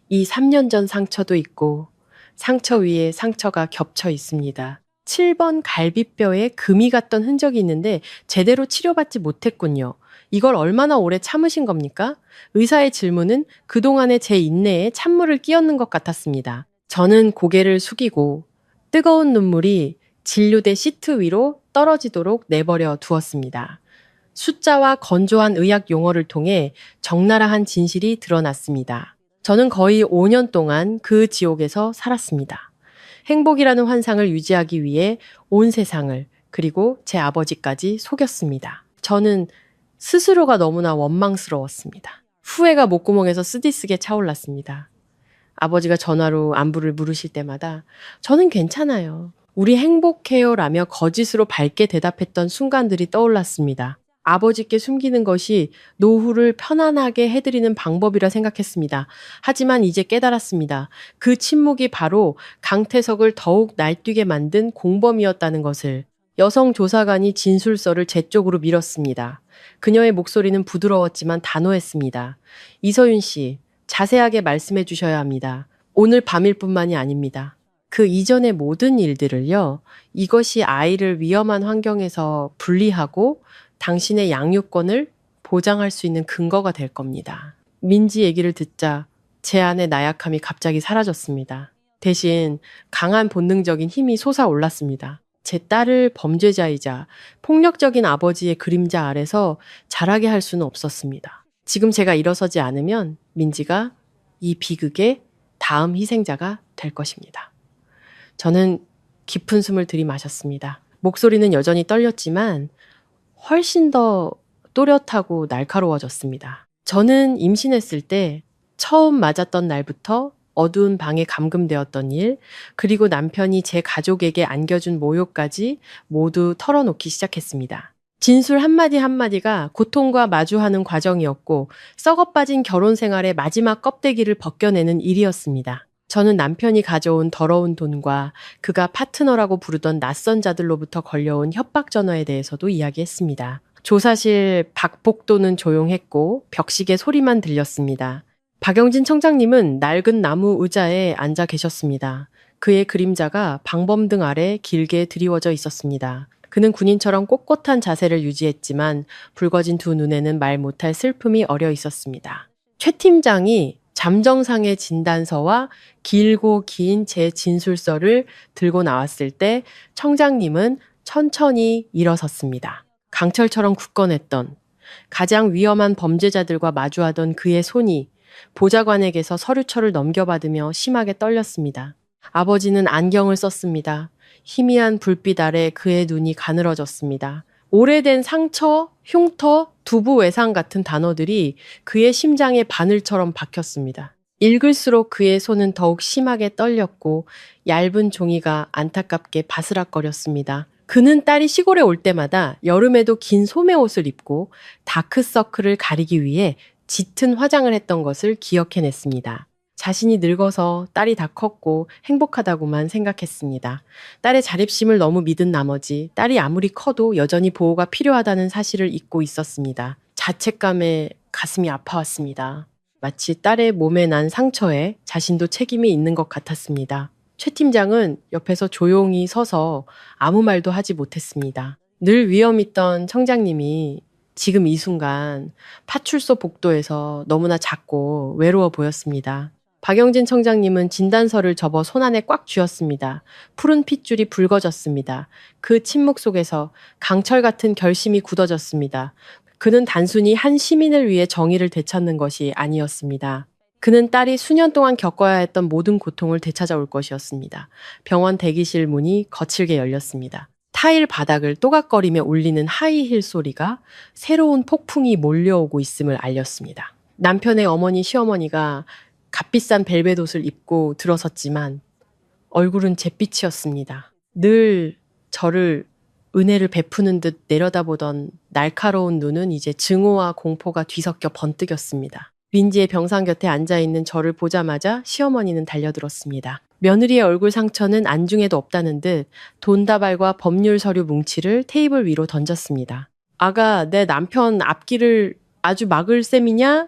이 3년 전 상처도 있고 상처 위에 상처가 겹쳐 있습니다. 7번 갈비뼈에 금이 갔던 흔적이 있는데 제대로 치료받지 못했군요. 이걸 얼마나 오래 참으신 겁니까? 의사의 질문은 그동안의 제 인내에 찬물을 끼얹는 것 같았습니다. 저는 고개를 숙이고 뜨거운 눈물이 진료대 시트 위로 떨어지도록 내버려 두었습니다. 숫자와 건조한 의학 용어를 통해 적나라한 진실이 드러났습니다. 저는 거의 5년 동안 그 지옥에서 살았습니다. 행복이라는 환상을 유지하기 위해 온 세상을 그리고 제 아버지까지 속였습니다. 저는 스스로가 너무나 원망스러웠습니다. 후회가 목구멍에서 쓰디쓰게 차올랐습니다. 아버지가 전화로 안부를 물으실 때마다 저는 괜찮아요. 우리 행복해요라며 거짓으로 밝게 대답했던 순간들이 떠올랐습니다. 아버지께 숨기는 것이 노후를 편안하게 해드리는 방법이라 생각했습니다. 하지만 이제 깨달았습니다. 그 침묵이 바로 강태석을 더욱 날뛰게 만든 공범이었다는 것을. 여성 조사관이 진술서를 제 쪽으로 밀었습니다. 그녀의 목소리는 부드러웠지만 단호했습니다. 이서윤 씨, 자세하게 말씀해 주셔야 합니다. 오늘 밤일 뿐만이 아닙니다. 그 이전의 모든 일들을요, 이것이 아이를 위험한 환경에서 분리하고 당신의 양육권을 보장할 수 있는 근거가 될 겁니다. 민지 얘기를 듣자 제 안의 나약함이 갑자기 사라졌습니다. 대신 강한 본능적인 힘이 솟아올랐습니다. 제 딸을 범죄자이자 폭력적인 아버지의 그림자 아래서 자라게 할 수는 없었습니다. 지금 제가 일어서지 않으면 민지가 이 비극의 다음 희생자가 될 것입니다. 저는 깊은 숨을 들이마셨습니다. 목소리는 여전히 떨렸지만 훨씬 더 또렷하고 날카로워졌습니다. 저는 임신했을 때 처음 맞았던 날부터 어두운 방에 감금되었던 일, 그리고 남편이 제 가족에게 안겨준 모욕까지 모두 털어놓기 시작했습니다. 진술 한마디 한마디가 고통과 마주하는 과정이었고 썩어빠진 결혼 생활의 마지막 껍데기를 벗겨내는 일이었습니다. 저는 남편이 가져온 더러운 돈과 그가 파트너라고 부르던 낯선 자들로부터 걸려온 협박 전화에 대해서도 이야기했습니다. 조사실 박복도는 조용했고 벽식의 소리만 들렸습니다. 박영진 청장님은 낡은 나무 의자에 앉아 계셨습니다. 그의 그림자가 방범등 아래 길게 드리워져 있었습니다. 그는 군인처럼 꼿꼿한 자세를 유지했지만 붉어진 두 눈에는 말 못할 슬픔이 어려 있었습니다. 최 팀장이 잠정상의 진단서와 길고 긴 제 진술서를 들고 나왔을 때 청장님은 천천히 일어섰습니다. 강철처럼 굳건했던 가장 위험한 범죄자들과 마주하던 그의 손이 보좌관에게서 서류철을 넘겨받으며 심하게 떨렸습니다. 아버지는 안경을 썼습니다. 희미한 불빛 아래 그의 눈이 가늘어졌습니다. 오래된 상처, 흉터, 두부 외상 같은 단어들이 그의 심장에 바늘처럼 박혔습니다. 읽을수록 그의 손은 더욱 심하게 떨렸고 얇은 종이가 안타깝게 바스락거렸습니다. 그는 딸이 시골에 올 때마다 여름에도 긴 소매옷을 입고 다크서클을 가리기 위해 짙은 화장을 했던 것을 기억해냈습니다. 자신이 늙어서 딸이 다 컸고 행복하다고만 생각했습니다. 딸의 자립심을 너무 믿은 나머지 딸이 아무리 커도 여전히 보호가 필요하다는 사실을 잊고 있었습니다. 자책감에 가슴이 아파왔습니다. 마치 딸의 몸에 난 상처에 자신도 책임이 있는 것 같았습니다. 최 팀장은 옆에서 조용히 서서 아무 말도 하지 못했습니다. 늘 위험 있던 청장님이 지금 이 순간 파출소 복도에서 너무나 작고 외로워 보였습니다. 박영진 청장님은 진단서를 접어 손안에 꽉 쥐었습니다. 푸른 핏줄이 붉어졌습니다. 그 침묵 속에서 강철 같은 결심이 굳어졌습니다. 그는 단순히 한 시민을 위해 정의를 되찾는 것이 아니었습니다. 그는 딸이 수년 동안 겪어야 했던 모든 고통을 되찾아올 것이었습니다. 병원 대기실 문이 거칠게 열렸습니다. 타일 바닥을 또각거리며 울리는 하이힐 소리가 새로운 폭풍이 몰려오고 있음을 알렸습니다. 남편의 어머니 시어머니가 값비싼 벨벳 옷을 입고 들어섰지만 얼굴은 잿빛이었습니다. 늘 저를 은혜를 베푸는 듯 내려다보던 날카로운 눈은 이제 증오와 공포가 뒤섞여 번뜩였습니다. 민지의 병상 곁에 앉아있는 저를 보자마자 시어머니는 달려들었습니다. 며느리의 얼굴 상처는 안중에도 없다는 듯 돈다발과 법률 서류 뭉치를 테이블 위로 던졌습니다. 아가, 내 남편 앞길을 아주 막을 셈이냐?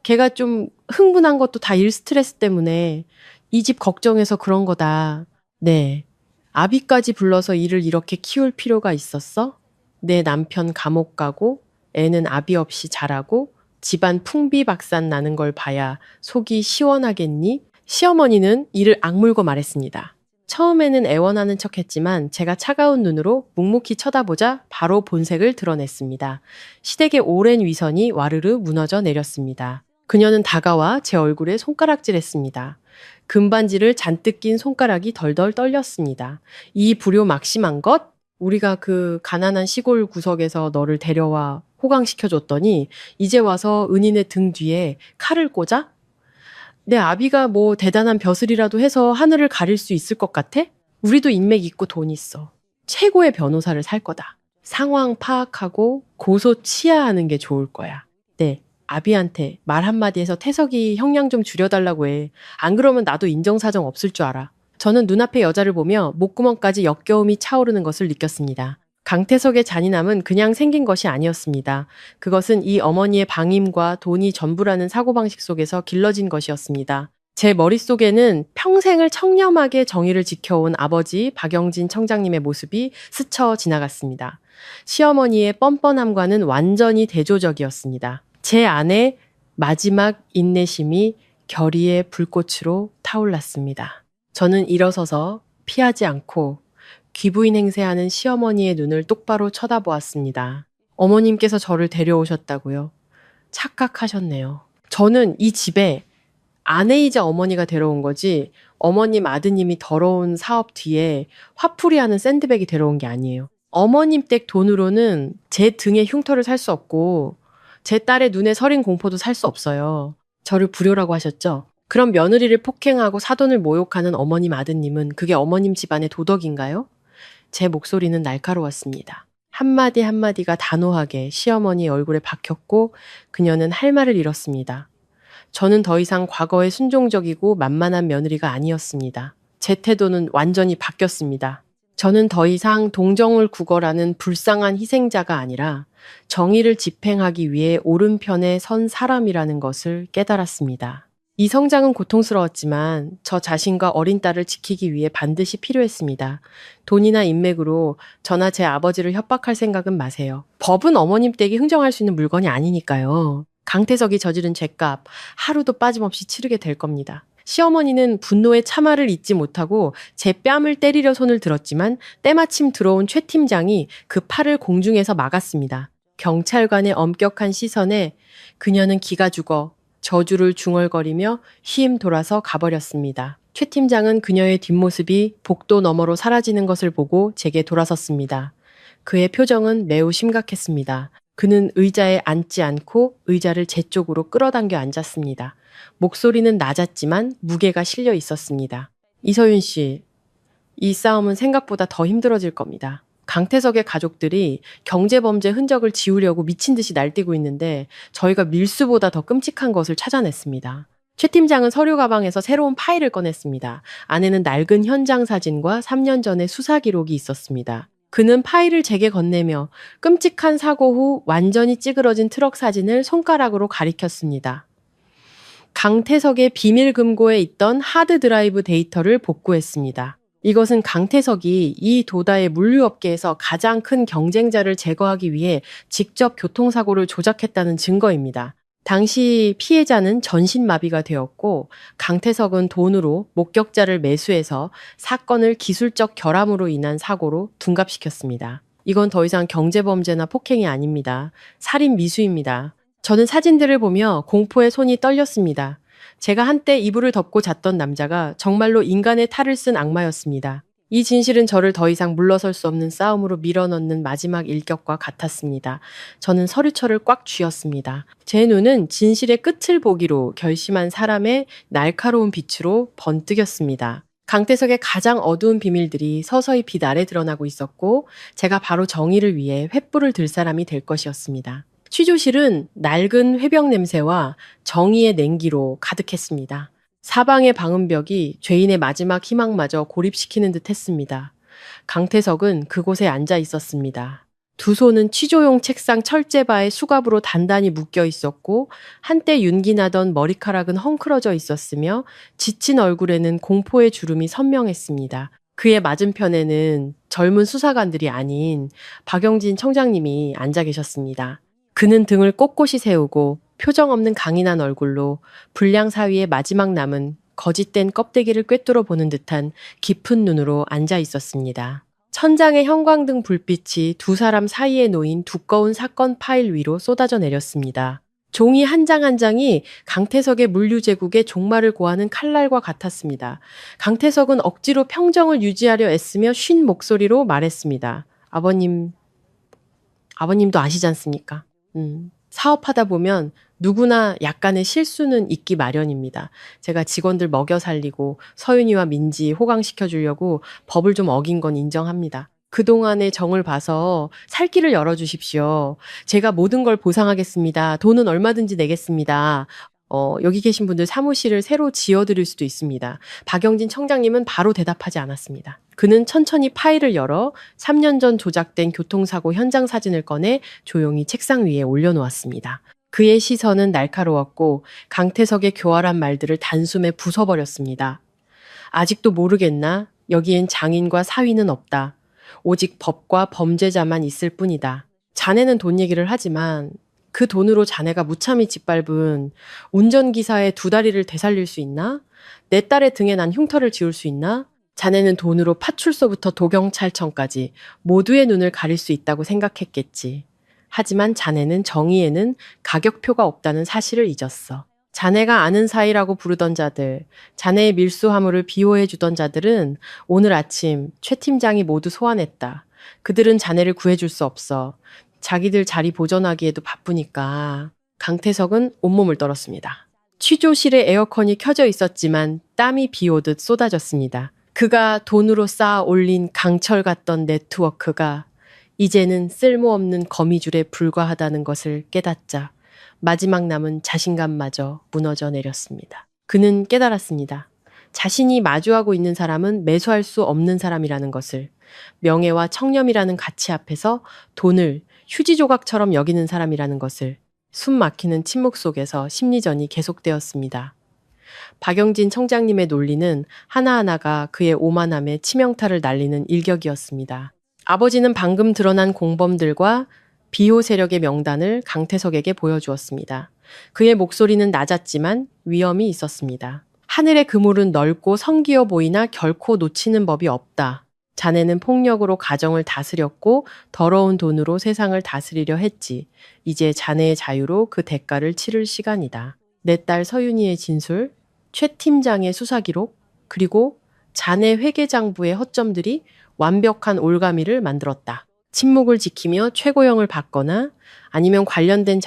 걔가 좀 흥분한 것도 다 일 스트레스 때문에 이 집 걱정해서 그런 거다. 네. 아비까지 불러서 일을 이렇게 키울 필요가 있었어? 내 남편 감옥 가고 애는 아비 없이 자라고 집안 풍비박산 나는 걸 봐야 속이 시원하겠니? 시어머니는 이를 악물고 말했습니다. 처음에는 애원하는 척했지만 제가 차가운 눈으로 묵묵히 쳐다보자 바로 본색을 드러냈습니다. 시댁의 오랜 위선이 와르르 무너져 내렸습니다. 그녀는 다가와 제 얼굴에 손가락질했습니다. 금반지를 잔뜩 낀 손가락이 덜덜 떨렸습니다. 이 불효 막심한 것? 우리가 그 가난한 시골 구석에서 너를 데려와 호강시켜줬더니 이제 와서 은인의 등 뒤에 칼을 꽂아? 내 아비가 뭐 대단한 벼슬이라도 해서 하늘을 가릴 수 있을 것 같아? 우리도 인맥 있고 돈 있어. 최고의 변호사를 살 거다. 상황 파악하고 고소 치하하는 게 좋을 거야. 네. 아비한테 말 한마디 해서 태석이 형량 좀 줄여달라고 해. 안 그러면 나도 인정사정 없을 줄 알아. 저는 눈앞의 여자를 보며 목구멍까지 역겨움이 차오르는 것을 느꼈습니다. 강태석의 잔인함은 그냥 생긴 것이 아니었습니다. 그것은 이 어머니의 방임과 돈이 전부라는 사고방식 속에서 길러진 것이었습니다. 제 머릿속에는 평생을 청렴하게 정의를 지켜온 아버지 박영진 청장님의 모습이 스쳐 지나갔습니다. 시어머니의 뻔뻔함과는 완전히 대조적이었습니다. 제 안에 마지막 인내심이 결의의 불꽃으로 타올랐습니다. 저는 일어서서 피하지 않고 귀부인 행세하는 시어머니의 눈을 똑바로 쳐다보았습니다. 어머님께서 저를 데려오셨다고요? 착각하셨네요. 저는 이 집에 아내이자 어머니가 데려온 거지 어머님 아드님이 더러운 사업 뒤에 화풀이하는 샌드백이 데려온 게 아니에요. 어머님 댁 돈으로는 제 등에 흉터를 살 수 없고 제 딸의 눈에 서린 공포도 살 수 없어요. 저를 불효라고 하셨죠? 그럼 며느리를 폭행하고 사돈을 모욕하는 어머님 아드님은 그게 어머님 집안의 도덕인가요? 제 목소리는 날카로웠습니다. 한마디 한마디가 단호하게 시어머니 얼굴에 박혔고 그녀는 할 말을 잃었습니다. 저는 더 이상 과거의 순종적이고 만만한 며느리가 아니었습니다. 제 태도는 완전히 바뀌었습니다. 저는 더 이상 동정을 구걸하는 불쌍한 희생자가 아니라 정의를 집행하기 위해 오른편에 선 사람이라는 것을 깨달았습니다. 이 성장은 고통스러웠지만 저 자신과 어린 딸을 지키기 위해 반드시 필요했습니다. 돈이나 인맥으로 저나 제 아버지를 협박할 생각은 마세요. 법은 어머님 댁이 흥정할 수 있는 물건이 아니니까요. 강태석이 저지른 죄값 하루도 빠짐없이 치르게 될 겁니다. 시어머니는 분노의 참화를 잊지 못하고 제 뺨을 때리려 손을 들었지만 때마침 들어온 최 팀장이 그 팔을 공중에서 막았습니다. 경찰관의 엄격한 시선에 그녀는 기가 죽어 저주를 중얼거리며 휘임 돌아서 가버렸습니다. 최 팀장은 그녀의 뒷모습이 복도 너머로 사라지는 것을 보고 제게 돌아섰습니다. 그의 표정은 매우 심각했습니다. 그는 의자에 앉지 않고 의자를 제 쪽으로 끌어당겨 앉았습니다. 목소리는 낮았지만 무게가 실려 있었습니다. 이서윤 씨, 이 싸움은 생각보다 더 힘들어질 겁니다. 강태석의 가족들이 경제범죄 흔적을 지우려고 미친 듯이 날뛰고 있는데 저희가 밀수보다 더 끔찍한 것을 찾아냈습니다. 최 팀장은 서류 가방에서 새로운 파일을 꺼냈습니다. 안에는 낡은 현장 사진과 3년 전의 수사 기록이 있었습니다. 그는 파일을 제게 건네며 끔찍한 사고 후 완전히 찌그러진 트럭 사진을 손가락으로 가리켰습니다. 강태석의 비밀 금고에 있던 하드 드라이브 데이터를 복구했습니다. 이것은 강태석이 이 도다의 물류업계에서 가장 큰 경쟁자를 제거하기 위해 직접 교통사고를 조작했다는 증거입니다. 당시 피해자는 전신마비가 되었고 강태석은 돈으로 목격자를 매수해서 사건을 기술적 결함으로 인한 사고로 둔갑시켰습니다. 이건 더 이상 경제범죄나 폭행이 아닙니다. 살인 미수입니다. 저는 사진들을 보며 공포에 손이 떨렸습니다. 제가 한때 이불을 덮고 잤던 남자가 정말로 인간의 탈을 쓴 악마였습니다. 이 진실은 저를 더 이상 물러설 수 없는 싸움으로 밀어넣는 마지막 일격과 같았습니다. 저는 서류철을 꽉 쥐었습니다. 제 눈은 진실의 끝을 보기로 결심한 사람의 날카로운 빛으로 번뜩였습니다. 강태석의 가장 어두운 비밀들이 서서히 빛 아래 드러나고 있었고 제가 바로 정의를 위해 횃불을 들 사람이 될 것이었습니다. 취조실은 낡은 회병 냄새와 정의의 냉기로 가득했습니다. 사방의 방음벽이 죄인의 마지막 희망마저 고립시키는 듯 했습니다. 강태석은 그곳에 앉아 있었습니다. 두 손은 취조용 책상 철제바에 수갑으로 단단히 묶여 있었고 한때 윤기나던 머리카락은 헝클어져 있었으며 지친 얼굴에는 공포의 주름이 선명했습니다. 그의 맞은편에는 젊은 수사관들이 아닌 박영진 청장님이 앉아 계셨습니다. 그는 등을 꼿꼿이 세우고 표정 없는 강인한 얼굴로 불량 사위의 마지막 남은 거짓된 껍데기를 꿰뚫어 보는 듯한 깊은 눈으로 앉아 있었습니다. 천장의 형광등 불빛이 두 사람 사이에 놓인 두꺼운 사건 파일 위로 쏟아져 내렸습니다. 종이 한 장 한 장이 강태석의 물류제국의 종말을 고하는 칼날과 같았습니다. 강태석은 억지로 평정을 유지하려 애쓰며 쉰 목소리로 말했습니다. 아버님도 아시지 않습니까? 사업하다 보면 누구나 약간의 실수는 있기 마련입니다. 제가 직원들 먹여 살리고 서윤이와 민지 호강시켜 주려고 법을 좀 어긴 건 인정합니다. 그동안의 정을 봐서 살 길을 열어주십시오. 제가 모든 걸 보상하겠습니다. 돈은 얼마든지 내겠습니다. 여기 계신 분들 사무실을 새로 지어드릴 수도 있습니다. 박영진 청장님은 바로 대답하지 않았습니다. 그는 천천히 파일을 열어 3년 전 조작된 교통사고 현장 사진을 꺼내 조용히 책상 위에 올려놓았습니다. 그의 시선은 날카로웠고 강태석의 교활한 말들을 단숨에 부숴버렸습니다. 아직도 모르겠나? 여기엔 장인과 사위는 없다. 오직 법과 범죄자만 있을 뿐이다. 자네는 돈 얘기를 하지만 그 돈으로 자네가 무참히 짓밟은 운전기사의 두 다리를 되살릴 수 있나? 내 딸의 등에 난 흉터를 지울 수 있나? 자네는 돈으로 파출소부터 도경찰청까지 모두의 눈을 가릴 수 있다고 생각했겠지. 하지만 자네는 정의에는 가격표가 없다는 사실을 잊었어. 자네가 아는 사이라고 부르던 자들, 자네의 밀수 화물을 비호해 주던 자들은 오늘 아침 최 팀장이 모두 소환했다. 그들은 자네를 구해줄 수 없어. 자기들 자리 보전하기에도 바쁘니까. 강태석은 온몸을 떨었습니다. 취조실의 에어컨이 켜져 있었지만 땀이 비오듯 쏟아졌습니다. 그가 돈으로 쌓아 올린 강철 같던 네트워크가 이제는 쓸모없는 거미줄에 불과하다는 것을 깨닫자 마지막 남은 자신감마저 무너져 내렸습니다. 그는 깨달았습니다. 자신이 마주하고 있는 사람은 매수할 수 없는 사람이라는 것을, 명예와 청렴이라는 가치 앞에서 돈을 휴지 조각처럼 여기는 사람이라는 것을. 숨 막히는 침묵 속에서 심리전이 계속되었습니다. 박영진 청장님의 논리는 하나하나가 그의 오만함에 치명타를 날리는 일격이었습니다. 아버지는 방금 드러난 공범들과 비호 세력의 명단을 강태석에게 보여주었습니다. 그의 목소리는 낮았지만 위험이 있었습니다. 하늘의 그물은 넓고 성기어 보이나 결코 놓치는 법이 없다. 자네는 폭력으로 가정을 다스렸고 더러운 돈으로 세상을 다스리려 했지. 이제 자네의 자유로 그 대가를 치를 시간이다. 내 딸 서윤이의 진술, 최 팀장의 수사 기록, 그리고 자네 회계장부의 허점들이 완벽한 올가미를 만들었다. 침묵을 지키며 최고형을 받거나 아니면 관련된